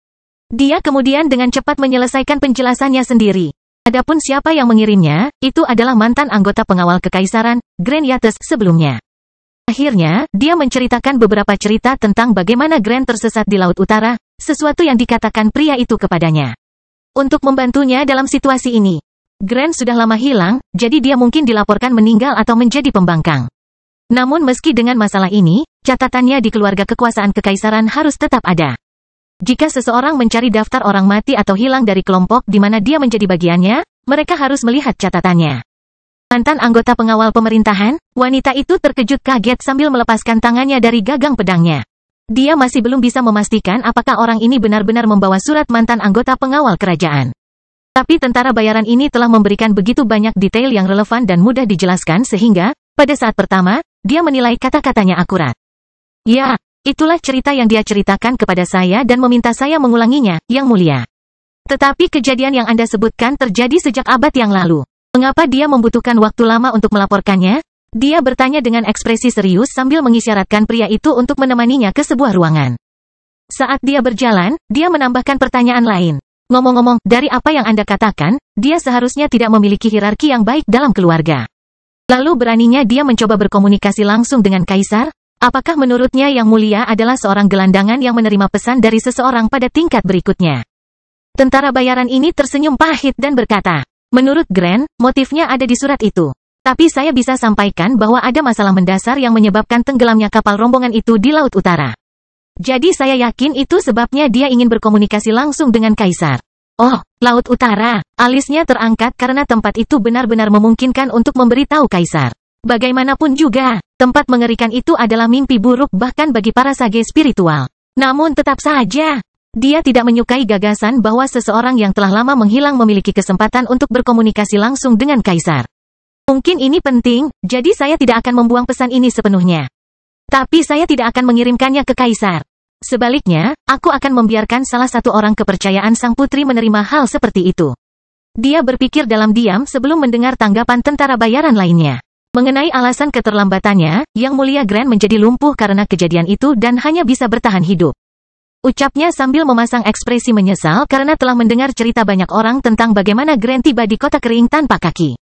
[SPEAKER 1] Dia kemudian dengan cepat menyelesaikan penjelasannya sendiri. Adapun siapa yang mengirimnya, itu adalah mantan anggota pengawal Kekaisaran, Grand Yates sebelumnya. Akhirnya, dia menceritakan beberapa cerita tentang bagaimana Grand tersesat di Laut Utara, sesuatu yang dikatakan pria itu kepadanya. Untuk membantunya dalam situasi ini, Grand sudah lama hilang, jadi dia mungkin dilaporkan meninggal atau menjadi pembangkang. Namun meski dengan masalah ini, catatannya di keluarga kekuasaan kekaisaran harus tetap ada. Jika seseorang mencari daftar orang mati atau hilang dari kelompok di mana dia menjadi bagiannya, mereka harus melihat catatannya. Mantan anggota pengawal pemerintahan, wanita itu terkejut kaget sambil melepaskan tangannya dari gagang pedangnya. Dia masih belum bisa memastikan apakah orang ini benar-benar membawa surat mantan anggota pengawal kerajaan. Tapi tentara bayaran ini telah memberikan begitu banyak detail yang relevan dan mudah dijelaskan sehingga, pada saat pertama, dia menilai kata-katanya akurat. Ya, itulah cerita yang dia ceritakan kepada saya dan meminta saya mengulanginya, Yang Mulia. Tetapi kejadian yang Anda sebutkan terjadi sejak abad yang lalu. Mengapa dia membutuhkan waktu lama untuk melaporkannya? Dia bertanya dengan ekspresi serius sambil mengisyaratkan pria itu untuk menemaninya ke sebuah ruangan. Saat dia berjalan, dia menambahkan pertanyaan lain. Ngomong-ngomong, dari apa yang Anda katakan, dia seharusnya tidak memiliki hierarki yang baik dalam keluarga. Lalu beraninya dia mencoba berkomunikasi langsung dengan Kaisar? Apakah menurutnya Yang Mulia adalah seorang gelandangan yang menerima pesan dari seseorang pada tingkat berikutnya? Tentara bayaran ini tersenyum pahit dan berkata, menurut Grant, motifnya ada di surat itu. Tapi saya bisa sampaikan bahwa ada masalah mendasar yang menyebabkan tenggelamnya kapal rombongan itu di Laut Utara. Jadi saya yakin itu sebabnya dia ingin berkomunikasi langsung dengan Kaisar. Oh, Laut Utara. Alisnya terangkat karena tempat itu benar-benar memungkinkan untuk memberitahu Kaisar. Bagaimanapun juga, tempat mengerikan itu adalah mimpi buruk bahkan bagi para sage spiritual. Namun tetap saja, dia tidak menyukai gagasan bahwa seseorang yang telah lama menghilang memiliki kesempatan untuk berkomunikasi langsung dengan Kaisar. Mungkin ini penting, jadi saya tidak akan membuang pesan ini sepenuhnya. Tapi saya tidak akan mengirimkannya ke Kaisar. Sebaliknya, aku akan membiarkan salah satu orang kepercayaan sang putri menerima hal seperti itu. Dia berpikir dalam diam sebelum mendengar tanggapan tentara bayaran lainnya. Mengenai alasan keterlambatannya, Yang Mulia Grant menjadi lumpuh karena kejadian itu dan hanya bisa bertahan hidup. Ucapnya sambil memasang ekspresi menyesal karena telah mendengar cerita banyak orang tentang bagaimana Grant tiba di kota kering tanpa kaki.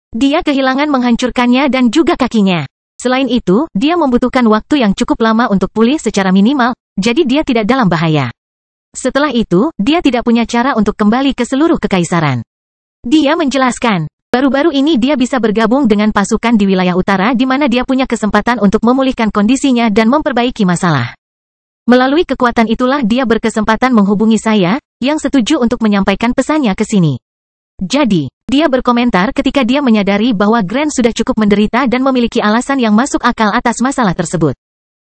[SPEAKER 1] Dia kehilangan menghancurkannya dan juga kakinya. Selain itu, dia membutuhkan waktu yang cukup lama untuk pulih secara minimal, jadi dia tidak dalam bahaya. Setelah itu, dia tidak punya cara untuk kembali ke seluruh kekaisaran. Dia menjelaskan, baru-baru ini dia bisa bergabung dengan pasukan di wilayah utara di mana dia punya kesempatan untuk memulihkan kondisinya dan memperbaiki masalah. Melalui kekuatan itulah dia berkesempatan menghubungi saya, yang setuju untuk menyampaikan pesannya ke sini. Jadi, dia berkomentar ketika dia menyadari bahwa Grant sudah cukup menderita dan memiliki alasan yang masuk akal atas masalah tersebut.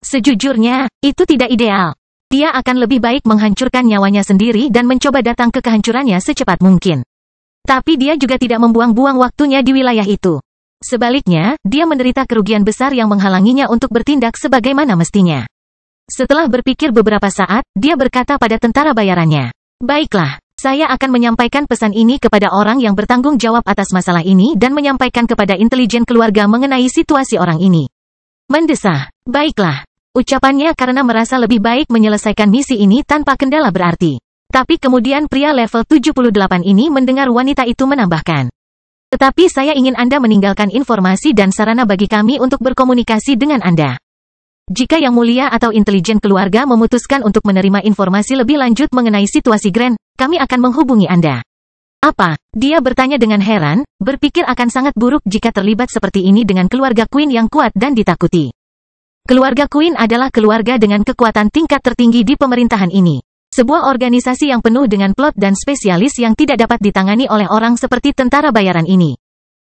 [SPEAKER 1] Sejujurnya, itu tidak ideal. Dia akan lebih baik menghancurkan nyawanya sendiri dan mencoba datang ke kehancurannya secepat mungkin. Tapi dia juga tidak membuang-buang waktunya di wilayah itu. Sebaliknya, dia menderita kerugian besar yang menghalanginya untuk bertindak sebagaimana mestinya. Setelah berpikir beberapa saat, dia berkata pada tentara bayarannya, baiklah. Saya akan menyampaikan pesan ini kepada orang yang bertanggung jawab atas masalah ini dan menyampaikan kepada intelijen keluarga mengenai situasi orang ini. Mendesah. Baiklah. Ucapannya karena merasa lebih baik menyelesaikan misi ini tanpa kendala berarti. Tapi kemudian pria level 78 ini mendengar wanita itu menambahkan. Tetapi saya ingin Anda meninggalkan informasi dan sarana bagi kami untuk berkomunikasi dengan Anda. Jika Yang Mulia atau intelijen keluarga memutuskan untuk menerima informasi lebih lanjut mengenai situasi Grant, kami akan menghubungi Anda. Apa? Dia bertanya dengan heran, berpikir akan sangat buruk jika terlibat seperti ini dengan keluarga Queen yang kuat dan ditakuti. Keluarga Queen adalah keluarga dengan kekuatan tingkat tertinggi di pemerintahan ini. Sebuah organisasi yang penuh dengan plot dan spesialis yang tidak dapat ditangani oleh orang seperti tentara bayaran ini.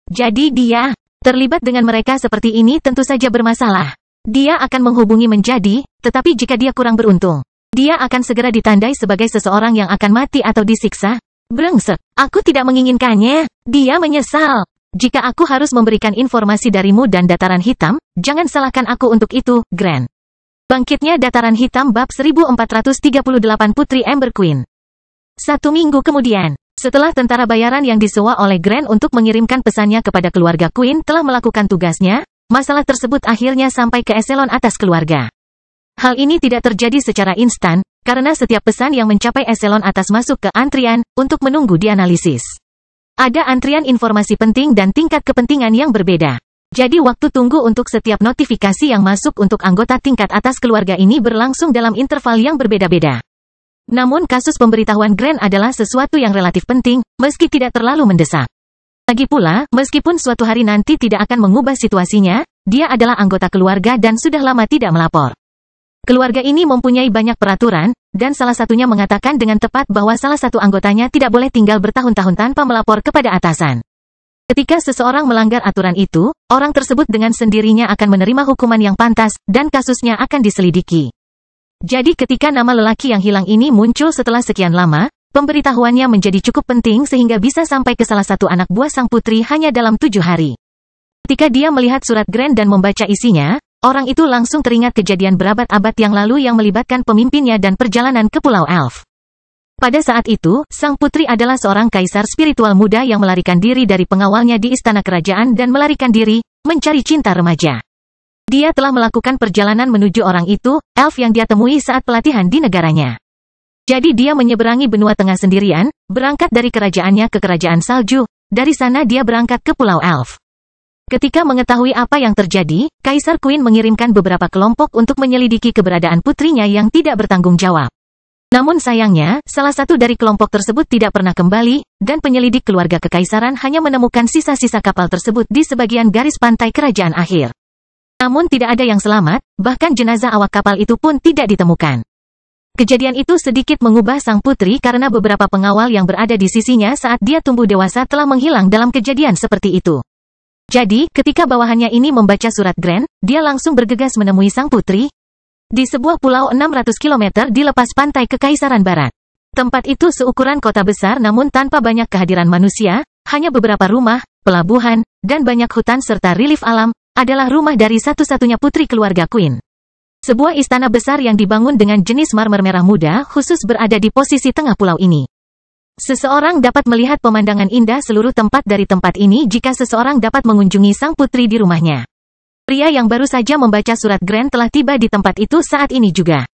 [SPEAKER 1] Jadi dia, terlibat dengan mereka seperti ini tentu saja bermasalah. Dia akan menghubungi menjadi, tetapi jika dia kurang beruntung, dia akan segera ditandai sebagai seseorang yang akan mati atau disiksa. Brengsek, aku tidak menginginkannya. Dia menyesal. Jika aku harus memberikan informasi darimu dan Dataran Hitam, jangan salahkan aku untuk itu, Grant. Bangkitnya Dataran Hitam bab 1438 Putri Ember Queen. 1 minggu kemudian, setelah tentara bayaran yang disewa oleh Grant untuk mengirimkan pesannya kepada keluarga Queen telah melakukan tugasnya, masalah tersebut akhirnya sampai ke eselon atas keluarga. Hal ini tidak terjadi secara instan, karena setiap pesan yang mencapai eselon atas masuk ke antrian, untuk menunggu dianalisis. Ada antrian informasi penting dan tingkat kepentingan yang berbeda. Jadi waktu tunggu untuk setiap notifikasi yang masuk untuk anggota tingkat atas keluarga ini berlangsung dalam interval yang berbeda-beda. Namun kasus pemberitahuan Grant adalah sesuatu yang relatif penting, meski tidak terlalu mendesak. Lagi pula, meskipun suatu hari nanti tidak akan mengubah situasinya, dia adalah anggota keluarga dan sudah lama tidak melapor. Keluarga ini mempunyai banyak peraturan, dan salah satunya mengatakan dengan tepat bahwa salah satu anggotanya tidak boleh tinggal bertahun-tahun tanpa melapor kepada atasan. Ketika seseorang melanggar aturan itu, orang tersebut dengan sendirinya akan menerima hukuman yang pantas, dan kasusnya akan diselidiki. Jadi ketika nama lelaki yang hilang ini muncul setelah sekian lama, pemberitahuannya menjadi cukup penting sehingga bisa sampai ke salah satu anak buah sang putri hanya dalam 7 hari. Ketika dia melihat surat Grant dan membaca isinya, orang itu langsung teringat kejadian berabad-abad yang lalu yang melibatkan pemimpinnya dan perjalanan ke Pulau Elf. Pada saat itu, sang putri adalah seorang kaisar spiritual muda yang melarikan diri dari pengawalnya di istana kerajaan dan melarikan diri, mencari cinta remaja. Dia telah melakukan perjalanan menuju orang itu, elf yang dia temui saat pelatihan di negaranya. Jadi dia menyeberangi benua tengah sendirian, berangkat dari kerajaannya ke kerajaan salju, dari sana dia berangkat ke Pulau Elf. Ketika mengetahui apa yang terjadi, Kaisar Queen mengirimkan beberapa kelompok untuk menyelidiki keberadaan putrinya yang tidak bertanggung jawab. Namun sayangnya, salah satu dari kelompok tersebut tidak pernah kembali, dan penyelidik keluarga kekaisaran hanya menemukan sisa-sisa kapal tersebut di sebagian garis pantai kerajaan akhir. Namun tidak ada yang selamat, bahkan jenazah awak kapal itu pun tidak ditemukan. Kejadian itu sedikit mengubah sang putri karena beberapa pengawal yang berada di sisinya saat dia tumbuh dewasa telah menghilang dalam kejadian seperti itu. Jadi, ketika bawahannya ini membaca surat Grant, dia langsung bergegas menemui sang putri di sebuah pulau 600 km di lepas pantai Kekaisaran Barat. Tempat itu seukuran kota besar namun tanpa banyak kehadiran manusia, hanya beberapa rumah, pelabuhan, dan banyak hutan serta relief alam, adalah rumah dari satu-satunya putri keluarga Queen. Sebuah istana besar yang dibangun dengan jenis marmer merah muda khusus berada di posisi tengah pulau ini. Seseorang dapat melihat pemandangan indah seluruh tempat dari tempat ini jika seseorang dapat mengunjungi sang putri di rumahnya. Pria yang baru saja membaca surat Grant telah tiba di tempat itu saat ini juga.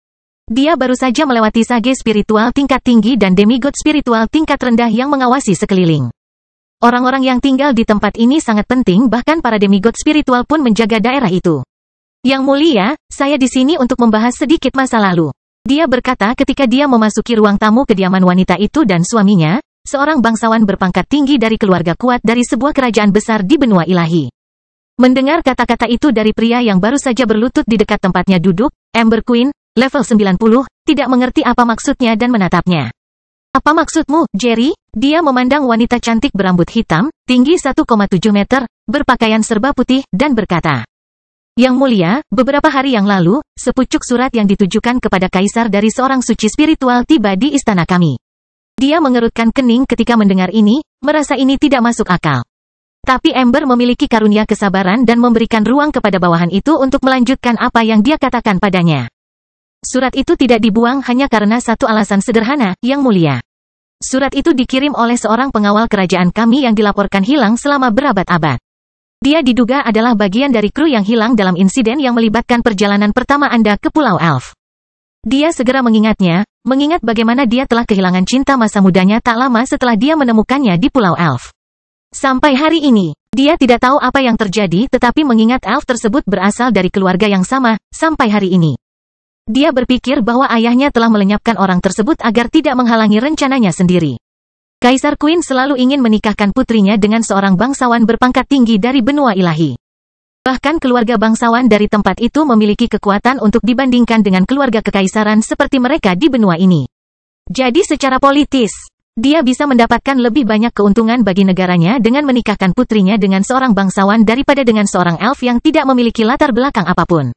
[SPEAKER 1] Dia baru saja melewati sage spiritual tingkat tinggi dan demigod spiritual tingkat rendah yang mengawasi sekeliling. Orang-orang yang tinggal di tempat ini sangat penting, bahkan para demigod spiritual pun menjaga daerah itu. Yang mulia, saya di sini untuk membahas sedikit masa lalu. Dia berkata ketika dia memasuki ruang tamu kediaman wanita itu dan suaminya, seorang bangsawan berpangkat tinggi dari keluarga kuat dari sebuah kerajaan besar di benua ilahi. Mendengar kata-kata itu dari pria yang baru saja berlutut di dekat tempatnya duduk, Amber Queen, level 90, tidak mengerti apa maksudnya dan menatapnya. Apa maksudmu, Jerry? Dia memandang wanita cantik berambut hitam, tinggi 1,7 meter, berpakaian serba putih, dan berkata, Yang mulia, beberapa hari yang lalu, sepucuk surat yang ditujukan kepada kaisar dari seorang suci spiritual tiba di istana kami. Dia mengerutkan kening ketika mendengar ini, merasa ini tidak masuk akal. Tapi Amber memiliki karunia kesabaran dan memberikan ruang kepada bawahan itu untuk melanjutkan apa yang dia katakan padanya. Surat itu tidak dibuang hanya karena satu alasan sederhana, Yang mulia. Surat itu dikirim oleh seorang pengawal kerajaan kami yang dilaporkan hilang selama berabad-abad. Dia diduga adalah bagian dari kru yang hilang dalam insiden yang melibatkan perjalanan pertama Anda ke Pulau Elf. Dia segera mengingatnya, mengingat bagaimana dia telah kehilangan cinta masa mudanya tak lama setelah dia menemukannya di Pulau Elf. Sampai hari ini, dia tidak tahu apa yang terjadi tetapi mengingat elf tersebut berasal dari keluarga yang sama, sampai hari ini. Dia berpikir bahwa ayahnya telah melenyapkan orang tersebut agar tidak menghalangi rencananya sendiri. Kaisar Queen selalu ingin menikahkan putrinya dengan seorang bangsawan berpangkat tinggi dari benua ilahi. Bahkan keluarga bangsawan dari tempat itu memiliki kekuatan untuk dibandingkan dengan keluarga kekaisaran seperti mereka di benua ini. Jadi secara politis, dia bisa mendapatkan lebih banyak keuntungan bagi negaranya dengan menikahkan putrinya dengan seorang bangsawan daripada dengan seorang elf yang tidak memiliki latar belakang apapun.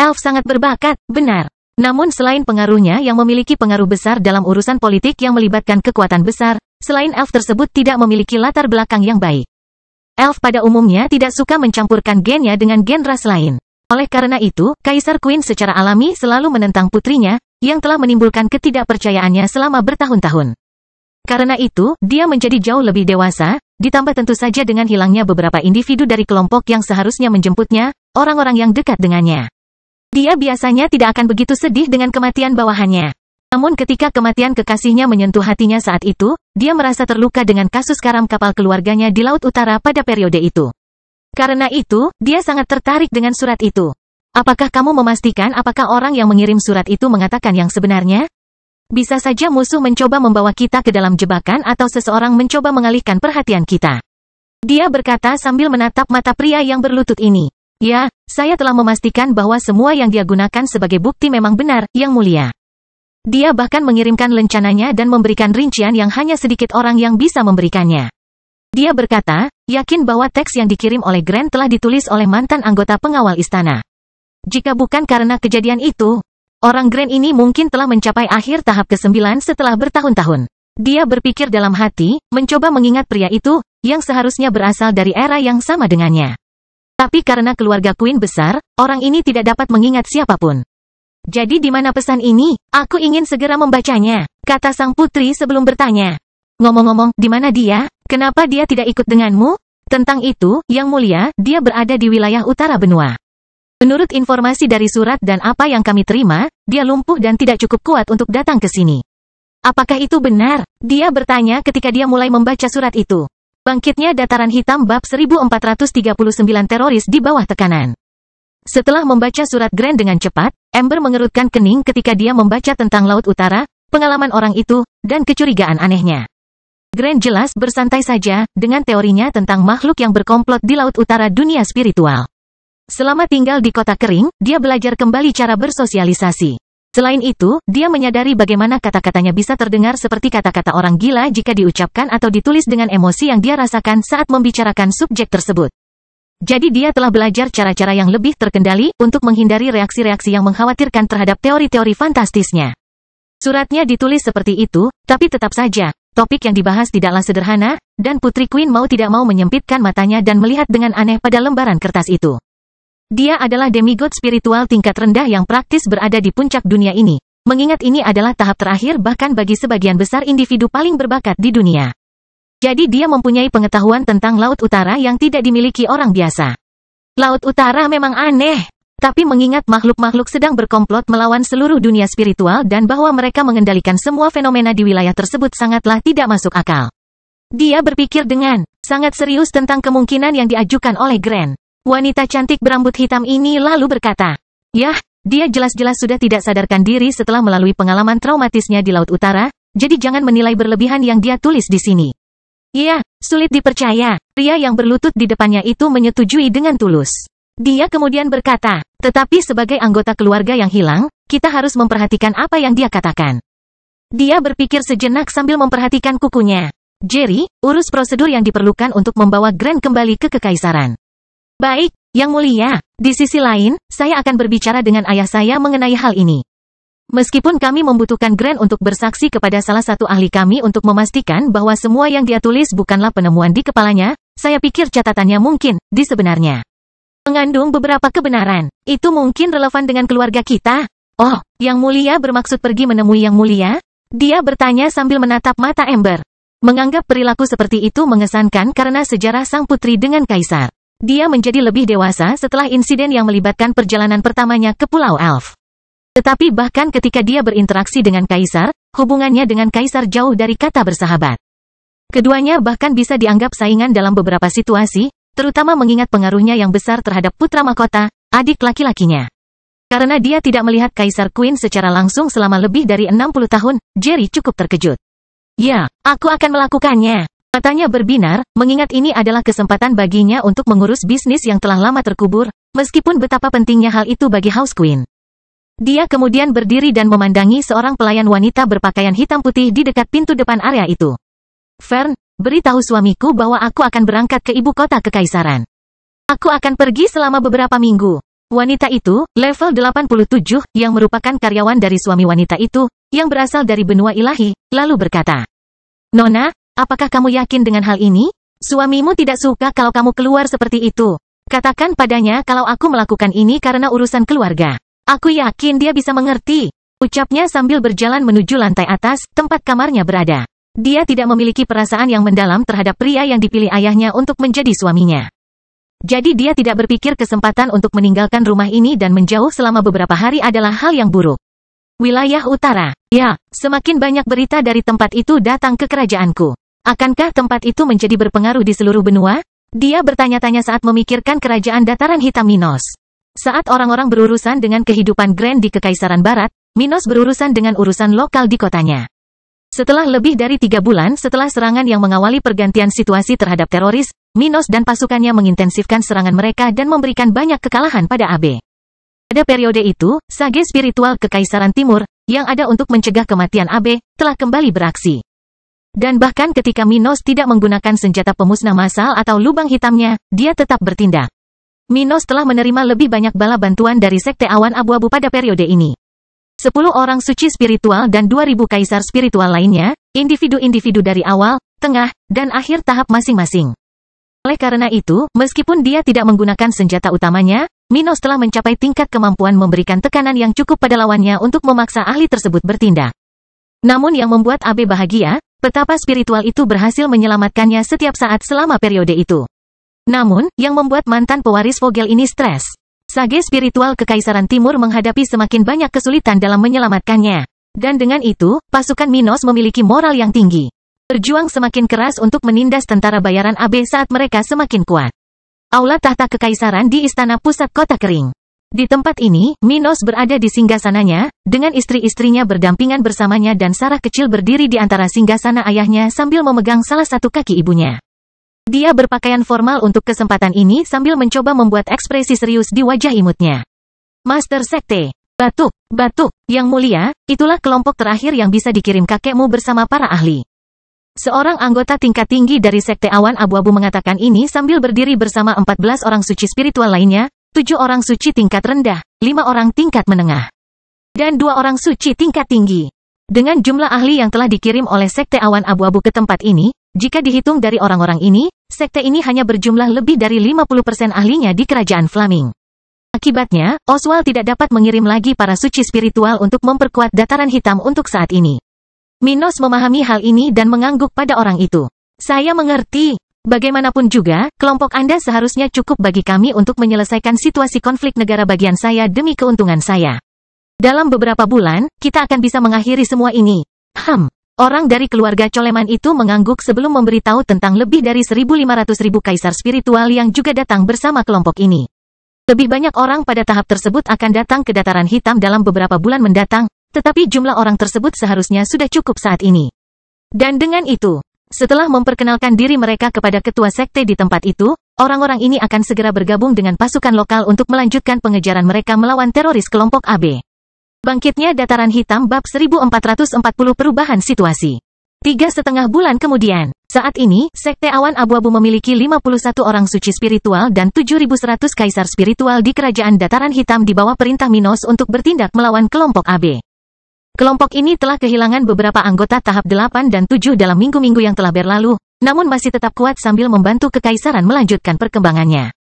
[SPEAKER 1] Elf sangat berbakat, benar. Namun selain pengaruhnya yang memiliki pengaruh besar dalam urusan politik yang melibatkan kekuatan besar, selain elf tersebut tidak memiliki latar belakang yang baik. Elf pada umumnya tidak suka mencampurkan gennya dengan gen ras lain. Oleh karena itu, Kaisar Queen secara alami selalu menentang putrinya, yang telah menimbulkan ketidakpercayaannya selama bertahun-tahun. Karena itu, dia menjadi jauh lebih dewasa, ditambah tentu saja dengan hilangnya beberapa individu dari kelompok yang seharusnya menjemputnya, orang-orang yang dekat dengannya. Dia biasanya tidak akan begitu sedih dengan kematian bawahannya. Namun ketika kematian kekasihnya menyentuh hatinya saat itu, dia merasa terluka dengan kasus karam kapal keluarganya di Laut Utara pada periode itu. Karena itu, dia sangat tertarik dengan surat itu. Apakah kamu memastikan apakah orang yang mengirim surat itu mengatakan yang sebenarnya? Bisa saja musuh mencoba membawa kita ke dalam jebakan atau seseorang mencoba mengalihkan perhatian kita. Dia berkata sambil menatap mata pria yang berlutut ini. Ya, saya telah memastikan bahwa semua yang dia gunakan sebagai bukti memang benar, Yang mulia. Dia bahkan mengirimkan rencananya dan memberikan rincian yang hanya sedikit orang yang bisa memberikannya. Dia berkata, yakin bahwa teks yang dikirim oleh Grant telah ditulis oleh mantan anggota pengawal istana. Jika bukan karena kejadian itu, orang Grant ini mungkin telah mencapai akhir tahap ke-9 setelah bertahun-tahun. Dia berpikir dalam hati, mencoba mengingat pria itu, yang seharusnya berasal dari era yang sama dengannya. Tapi karena keluarga Queen besar, orang ini tidak dapat mengingat siapapun. Jadi di mana pesan ini? Aku ingin segera membacanya, kata sang putri sebelum bertanya. Ngomong-ngomong, di mana dia? Kenapa dia tidak ikut denganmu? Tentang itu, Yang mulia, dia berada di wilayah utara benua. Menurut informasi dari surat dan apa yang kami terima, dia lumpuh dan tidak cukup kuat untuk datang ke sini. Apakah itu benar? Dia bertanya ketika dia mulai membaca surat itu. Bangkitnya dataran hitam bab 1439 teroris di bawah tekanan. Setelah membaca surat Grant dengan cepat, Amber mengerutkan kening ketika dia membaca tentang Laut Utara, pengalaman orang itu, dan kecurigaan anehnya. Grant jelas bersantai saja dengan teorinya tentang makhluk yang berkomplot di laut utara dunia spiritual. Selama tinggal di kota kering, dia belajar kembali cara bersosialisasi. Selain itu, dia menyadari bagaimana kata-katanya bisa terdengar seperti kata-kata orang gila jika diucapkan atau ditulis dengan emosi yang dia rasakan saat membicarakan subjek tersebut. Jadi dia telah belajar cara-cara yang lebih terkendali untuk menghindari reaksi-reaksi yang mengkhawatirkan terhadap teori-teori fantastisnya. Suratnya ditulis seperti itu, tapi tetap saja, topik yang dibahas tidaklah sederhana, dan Putri Queen mau tidak mau menyempitkan matanya dan melihat dengan aneh pada lembaran kertas itu. Dia adalah demigod spiritual tingkat rendah yang praktis berada di puncak dunia ini. Mengingat ini adalah tahap terakhir bahkan bagi sebagian besar individu paling berbakat di dunia. Jadi dia mempunyai pengetahuan tentang Laut Utara yang tidak dimiliki orang biasa. Laut Utara memang aneh, tapi mengingat makhluk-makhluk sedang berkomplot melawan seluruh dunia spiritual dan bahwa mereka mengendalikan semua fenomena di wilayah tersebut sangatlah tidak masuk akal. Dia berpikir dengan sangat serius tentang kemungkinan yang diajukan oleh Grant. Wanita cantik berambut hitam ini lalu berkata, "Yah, dia jelas-jelas sudah tidak sadarkan diri setelah melalui pengalaman traumatisnya di Laut Utara, jadi jangan menilai berlebihan yang dia tulis di sini." "Iya, sulit dipercaya." Pria yang berlutut di depannya itu menyetujui dengan tulus. Dia kemudian berkata, "Tetapi sebagai anggota keluarga yang hilang, kita harus memperhatikan apa yang dia katakan." Dia berpikir sejenak sambil memperhatikan kukunya. "Jerry, urus prosedur yang diperlukan untuk membawa Grant kembali ke kekaisaran." "Baik, Yang Mulia. Di sisi lain, saya akan berbicara dengan ayah saya mengenai hal ini. Meskipun kami membutuhkan Grant untuk bersaksi kepada salah satu ahli kami untuk memastikan bahwa semua yang dia tulis bukanlah penemuan di kepalanya, saya pikir catatannya mungkin, di sebenarnya, mengandung beberapa kebenaran. Itu mungkin relevan dengan keluarga kita." "Oh, Yang Mulia bermaksud pergi menemui Yang Mulia?" Dia bertanya sambil menatap mata Ember. Menganggap perilaku seperti itu mengesankan karena sejarah sang putri dengan kaisar. Dia menjadi lebih dewasa setelah insiden yang melibatkan perjalanan pertamanya ke Pulau Elf. Tetapi bahkan ketika dia berinteraksi dengan kaisar, hubungannya dengan kaisar jauh dari kata bersahabat. Keduanya bahkan bisa dianggap saingan dalam beberapa situasi, terutama mengingat pengaruhnya yang besar terhadap putra mahkota, adik laki-lakinya. Karena dia tidak melihat Kaisar Queen secara langsung selama lebih dari 60 tahun, Jerry cukup terkejut. "Ya, aku akan melakukannya." Matanya berbinar, mengingat ini adalah kesempatan baginya untuk mengurus bisnis yang telah lama terkubur, meskipun betapa pentingnya hal itu bagi House Queen. Dia kemudian berdiri dan memandangi seorang pelayan wanita berpakaian hitam putih di dekat pintu depan area itu. "Fern, beritahu suamiku bahwa aku akan berangkat ke ibu kota kekaisaran. Aku akan pergi selama beberapa minggu." Wanita itu, level 87, yang merupakan karyawan dari suami wanita itu, yang berasal dari benua ilahi, lalu berkata, "Nona, apakah kamu yakin dengan hal ini? Suamimu tidak suka kalau kamu keluar seperti itu. Katakan padanya kalau aku melakukan ini karena urusan keluarga. Aku yakin dia bisa mengerti." Ucapnya sambil berjalan menuju lantai atas, tempat kamarnya berada. Dia tidak memiliki perasaan yang mendalam terhadap pria yang dipilih ayahnya untuk menjadi suaminya. Jadi dia tidak berpikir kesempatan untuk meninggalkan rumah ini dan menjauh selama beberapa hari adalah hal yang buruk. Wilayah utara. Ya, semakin banyak berita dari tempat itu datang ke kerajaanku. Akankah tempat itu menjadi berpengaruh di seluruh benua? Dia bertanya-tanya saat memikirkan kerajaan dataran hitam Minos. Saat orang-orang berurusan dengan kehidupan Grand di Kekaisaran Barat, Minos berurusan dengan urusan lokal di kotanya. Setelah lebih dari 3 bulan setelah serangan yang mengawali pergantian situasi terhadap teroris, Minos dan pasukannya mengintensifkan serangan mereka dan memberikan banyak kekalahan pada AB. Pada periode itu, sage spiritual Kekaisaran Timur, yang ada untuk mencegah kematian AB, telah kembali beraksi. Dan bahkan ketika Minos tidak menggunakan senjata pemusnah massal atau lubang hitamnya, dia tetap bertindak. Minos telah menerima lebih banyak bala bantuan dari Sekte Awan Abu-Abu pada periode ini. 10 orang suci spiritual dan 2000 kaisar spiritual lainnya, individu-individu dari awal, tengah, dan akhir tahap masing-masing. Oleh karena itu, meskipun dia tidak menggunakan senjata utamanya, Minos telah mencapai tingkat kemampuan memberikan tekanan yang cukup pada lawannya untuk memaksa ahli tersebut bertindak. Namun yang membuat AB bahagia, petapa spiritual itu berhasil menyelamatkannya setiap saat selama periode itu. Namun, yang membuat mantan pewaris Vogel ini stres. Sage spiritual Kekaisaran Timur menghadapi semakin banyak kesulitan dalam menyelamatkannya. Dan dengan itu, pasukan Minos memiliki moral yang tinggi. Berjuang semakin keras untuk menindas tentara bayaran AB saat mereka semakin kuat. Aula tahta kekaisaran di Istana Pusat Kota Kering. Di tempat ini, Minos berada di singgasananya, dengan istri-istrinya berdampingan bersamanya dan Sarah kecil berdiri di antara singgasana ayahnya sambil memegang salah satu kaki ibunya. Dia berpakaian formal untuk kesempatan ini sambil mencoba membuat ekspresi serius di wajah imutnya. Master Sekte, batuk, yang mulia, itulah kelompok terakhir yang bisa dikirim kakekmu bersama para ahli. Seorang anggota tingkat tinggi dari Sekte Awan Abu-Abu mengatakan ini sambil berdiri bersama 14 orang suci spiritual lainnya, 7 orang suci tingkat rendah, 5 orang tingkat menengah, dan 2 orang suci tingkat tinggi. Dengan jumlah ahli yang telah dikirim oleh Sekte Awan Abu-Abu ke tempat ini, jika dihitung dari orang-orang ini, sekte ini hanya berjumlah lebih dari 50% ahlinya di kerajaan Flaming. Akibatnya, Oswald tidak dapat mengirim lagi para suci spiritual untuk memperkuat dataran hitam untuk saat ini. Minos memahami hal ini dan mengangguk pada orang itu. Saya mengerti. Bagaimanapun juga, kelompok Anda seharusnya cukup bagi kami untuk menyelesaikan situasi konflik negara bagian saya demi keuntungan saya. Dalam beberapa bulan, kita akan bisa mengakhiri semua ini. Orang dari keluarga Coleman itu mengangguk sebelum memberitahu tentang lebih dari 1.500.000 kaisar spiritual yang juga datang bersama kelompok ini. Lebih banyak orang pada tahap tersebut akan datang ke dataran hitam dalam beberapa bulan mendatang, tetapi jumlah orang tersebut seharusnya sudah cukup saat ini. Dan dengan itu, setelah memperkenalkan diri mereka kepada ketua sekte di tempat itu, orang-orang ini akan segera bergabung dengan pasukan lokal untuk melanjutkan pengejaran mereka melawan teroris kelompok AB. Bangkitnya dataran hitam bab 1440 perubahan situasi. 3,5 bulan kemudian, saat ini, Sekte Awan Abu-Abu memiliki 51 orang suci spiritual dan 7.100 kaisar spiritual di kerajaan dataran hitam di bawah perintah Minos untuk bertindak melawan kelompok AB. Kelompok ini telah kehilangan beberapa anggota tahap 8 dan 7 dalam minggu-minggu yang telah berlalu, namun masih tetap kuat sambil membantu kekaisaran melanjutkan perkembangannya.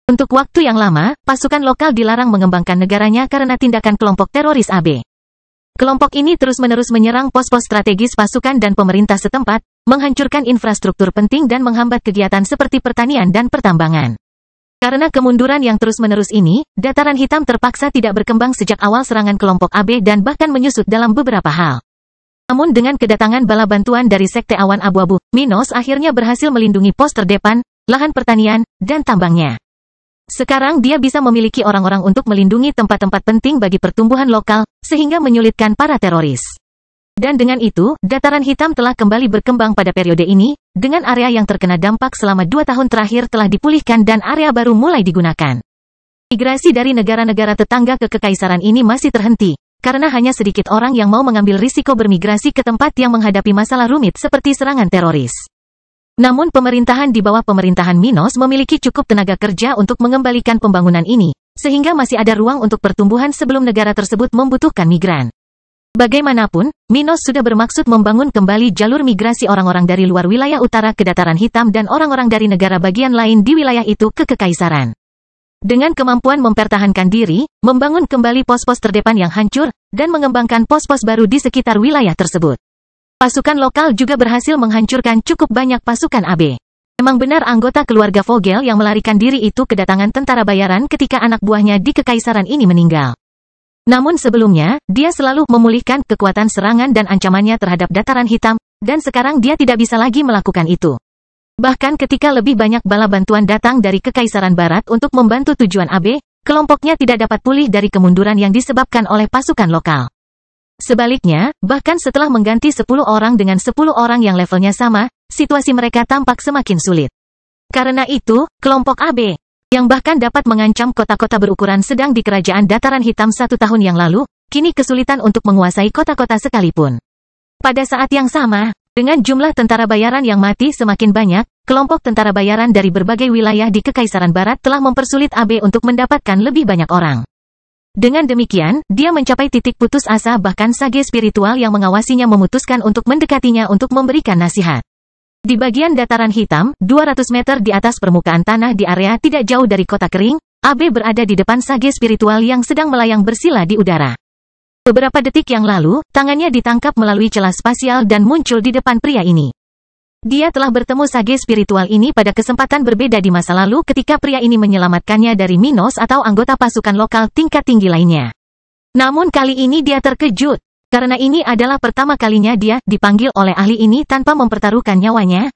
[SPEAKER 1] Untuk waktu yang lama, pasukan lokal dilarang mengembangkan negaranya karena tindakan kelompok teroris AB. Kelompok ini terus-menerus menyerang pos-pos strategis pasukan dan pemerintah setempat, menghancurkan infrastruktur penting dan menghambat kegiatan seperti pertanian dan pertambangan. Karena kemunduran yang terus-menerus ini, dataran hitam terpaksa tidak berkembang sejak awal serangan kelompok AB dan bahkan menyusut dalam beberapa hal. Namun dengan kedatangan bala bantuan dari Sekte Awan Abu-Abu, Minos akhirnya berhasil melindungi pos terdepan, lahan pertanian, dan tambangnya. Sekarang dia bisa memiliki orang-orang untuk melindungi tempat-tempat penting bagi pertumbuhan lokal, sehingga menyulitkan para teroris. Dan dengan itu, dataran hitam telah kembali berkembang pada periode ini, dengan area yang terkena dampak selama 2 tahun terakhir telah dipulihkan dan area baru mulai digunakan. Migrasi dari negara-negara tetangga ke kekaisaran ini masih terhenti, karena hanya sedikit orang yang mau mengambil risiko bermigrasi ke tempat yang menghadapi masalah rumit seperti serangan teroris. Namun pemerintahan di bawah pemerintahan Minos memiliki cukup tenaga kerja untuk mengembalikan pembangunan ini, sehingga masih ada ruang untuk pertumbuhan sebelum negara tersebut membutuhkan migran. Bagaimanapun, Minos sudah bermaksud membangun kembali jalur migrasi orang-orang dari luar wilayah utara ke dataran hitam dan orang-orang dari negara bagian lain di wilayah itu ke kekaisaran. Dengan kemampuan mempertahankan diri, membangun kembali pos-pos terdepan yang hancur, dan mengembangkan pos-pos baru di sekitar wilayah tersebut. Pasukan lokal juga berhasil menghancurkan cukup banyak pasukan AB. Memang benar anggota keluarga Vogel yang melarikan diri itu kedatangan tentara bayaran ketika anak buahnya di kekaisaran ini meninggal. Namun sebelumnya, dia selalu memulihkan kekuatan serangan dan ancamannya terhadap dataran hitam, dan sekarang dia tidak bisa lagi melakukan itu. Bahkan ketika lebih banyak bala bantuan datang dari Kekaisaran Barat untuk membantu tujuan AB, kelompoknya tidak dapat pulih dari kemunduran yang disebabkan oleh pasukan lokal. Sebaliknya, bahkan setelah mengganti 10 orang dengan 10 orang yang levelnya sama, situasi mereka tampak semakin sulit. Karena itu, kelompok AB yang bahkan dapat mengancam kota-kota berukuran sedang di kerajaan dataran hitam 1 tahun yang lalu, kini kesulitan untuk menguasai kota-kota sekalipun. Pada saat yang sama, dengan jumlah tentara bayaran yang mati semakin banyak, kelompok tentara bayaran dari berbagai wilayah di Kekaisaran Barat telah mempersulit AB untuk mendapatkan lebih banyak orang. Dengan demikian, dia mencapai titik putus asa bahkan sage spiritual yang mengawasinya memutuskan untuk mendekatinya untuk memberikan nasihat. Di bagian dataran hitam, 200 meter di atas permukaan tanah di area tidak jauh dari kota kering, AB berada di depan sage spiritual yang sedang melayang bersila di udara. Beberapa detik yang lalu, tangannya ditangkap melalui celah spasial dan muncul di depan pria ini. Dia telah bertemu sage spiritual ini pada kesempatan berbeda di masa lalu ketika pria ini menyelamatkannya dari Minos atau anggota pasukan lokal tingkat tinggi lainnya. Namun kali ini dia terkejut. Karena ini adalah pertama kalinya dia dipanggil oleh ahli ini tanpa mempertaruhkan nyawanya.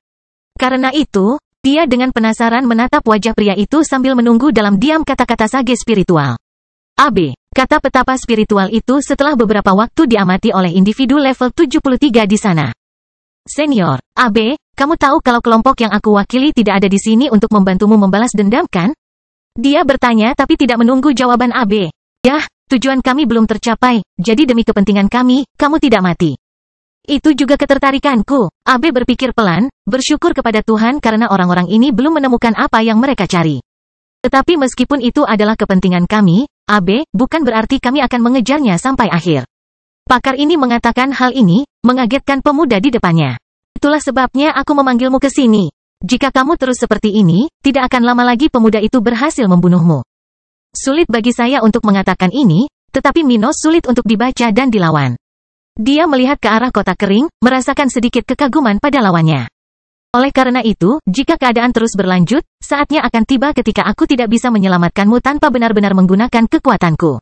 [SPEAKER 1] Karena itu, dia dengan penasaran menatap wajah pria itu sambil menunggu dalam diam kata-kata sage spiritual. AB. Kata petapa spiritual itu setelah beberapa waktu diamati oleh individu level 73 di sana. Senior, AB, kamu tahu kalau kelompok yang aku wakili tidak ada di sini untuk membantumu membalas dendam kan? Dia bertanya tapi tidak menunggu jawaban AB. Yah, tujuan kami belum tercapai, jadi demi kepentingan kami, kamu tidak mati. Itu juga ketertarikanku. AB berpikir pelan, bersyukur kepada Tuhan karena orang-orang ini belum menemukan apa yang mereka cari. Tetapi meskipun itu adalah kepentingan kami, AB, bukan berarti kami akan mengejarnya sampai akhir. Pakar ini mengatakan hal ini, mengagetkan pemuda di depannya. Itulah sebabnya aku memanggilmu ke sini. Jika kamu terus seperti ini, tidak akan lama lagi pemuda itu berhasil membunuhmu. Sulit bagi saya untuk mengatakan ini, tetapi Minos sulit untuk dibaca dan dilawan. Dia melihat ke arah kotak kering, merasakan sedikit kekaguman pada lawannya. Oleh karena itu, jika keadaan terus berlanjut, saatnya akan tiba ketika aku tidak bisa menyelamatkanmu tanpa benar-benar menggunakan kekuatanku.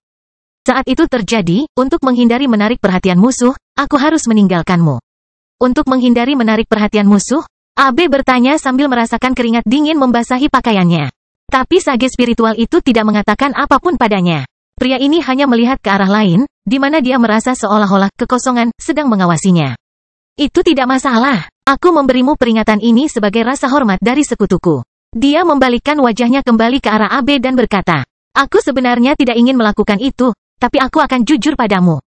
[SPEAKER 1] Saat itu terjadi, untuk menghindari menarik perhatian musuh, aku harus meninggalkanmu. Untuk menghindari menarik perhatian musuh, AB bertanya sambil merasakan keringat dingin membasahi pakaiannya. Tapi sage spiritual itu tidak mengatakan apapun padanya. Pria ini hanya melihat ke arah lain, di mana dia merasa seolah-olah kekosongan sedang mengawasinya. Itu tidak masalah. Aku memberimu peringatan ini sebagai rasa hormat dari sekutuku. Dia membalikkan wajahnya kembali ke arah AB dan berkata, aku sebenarnya tidak ingin melakukan itu, tapi aku akan jujur padamu.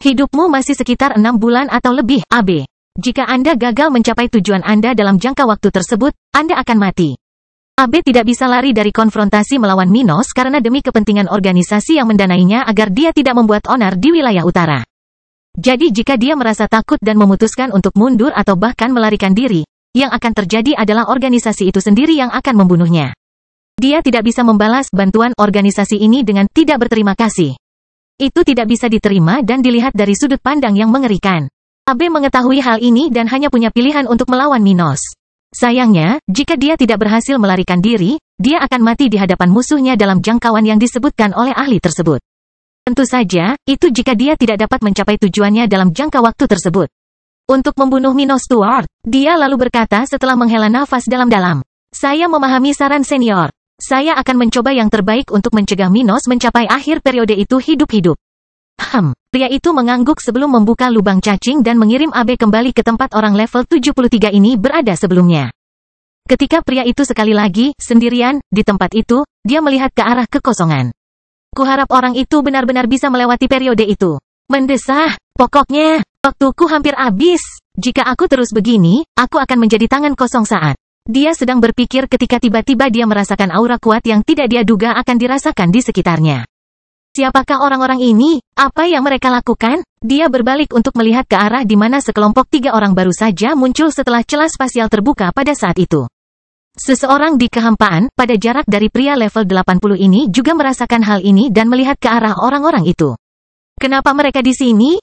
[SPEAKER 1] Hidupmu masih sekitar 6 bulan atau lebih, AB. Jika Anda gagal mencapai tujuan Anda dalam jangka waktu tersebut, Anda akan mati. AB tidak bisa lari dari konfrontasi melawan Minos karena demi kepentingan organisasi yang mendanainya agar dia tidak membuat onar di wilayah utara. Jadi jika dia merasa takut dan memutuskan untuk mundur atau bahkan melarikan diri, yang akan terjadi adalah organisasi itu sendiri yang akan membunuhnya. Dia tidak bisa membalas bantuan organisasi ini dengan tidak berterima kasih. Itu tidak bisa diterima dan dilihat dari sudut pandang yang mengerikan. AB mengetahui hal ini dan hanya punya pilihan untuk melawan Minos. Sayangnya, jika dia tidak berhasil melarikan diri, dia akan mati di hadapan musuhnya dalam jangkauan yang disebutkan oleh ahli tersebut. Tentu saja, itu jika dia tidak dapat mencapai tujuannya dalam jangka waktu tersebut. Untuk membunuh Minos Stuart, dia lalu berkata setelah menghela nafas dalam-dalam. Saya memahami saran senior. Saya akan mencoba yang terbaik untuk mencegah Minos mencapai akhir periode itu hidup-hidup. Pria itu mengangguk sebelum membuka lubang cacing dan mengirim AB kembali ke tempat orang level 73 ini berada sebelumnya. Ketika pria itu sekali lagi, sendirian, di tempat itu, dia melihat ke arah kekosongan. Kuharap orang itu benar-benar bisa melewati periode itu. Mendesah, pokoknya, waktuku hampir habis. Jika aku terus begini, aku akan menjadi tangan kosong saat. Dia sedang berpikir ketika tiba-tiba dia merasakan aura kuat yang tidak dia duga akan dirasakan di sekitarnya. Siapakah orang-orang ini? Apa yang mereka lakukan? Dia berbalik untuk melihat ke arah di mana sekelompok 3 orang baru saja muncul setelah celah spasial terbuka pada saat itu. Seseorang di kehampaan, pada jarak dari pria level 80 ini juga merasakan hal ini dan melihat ke arah orang-orang itu. Kenapa mereka di sini?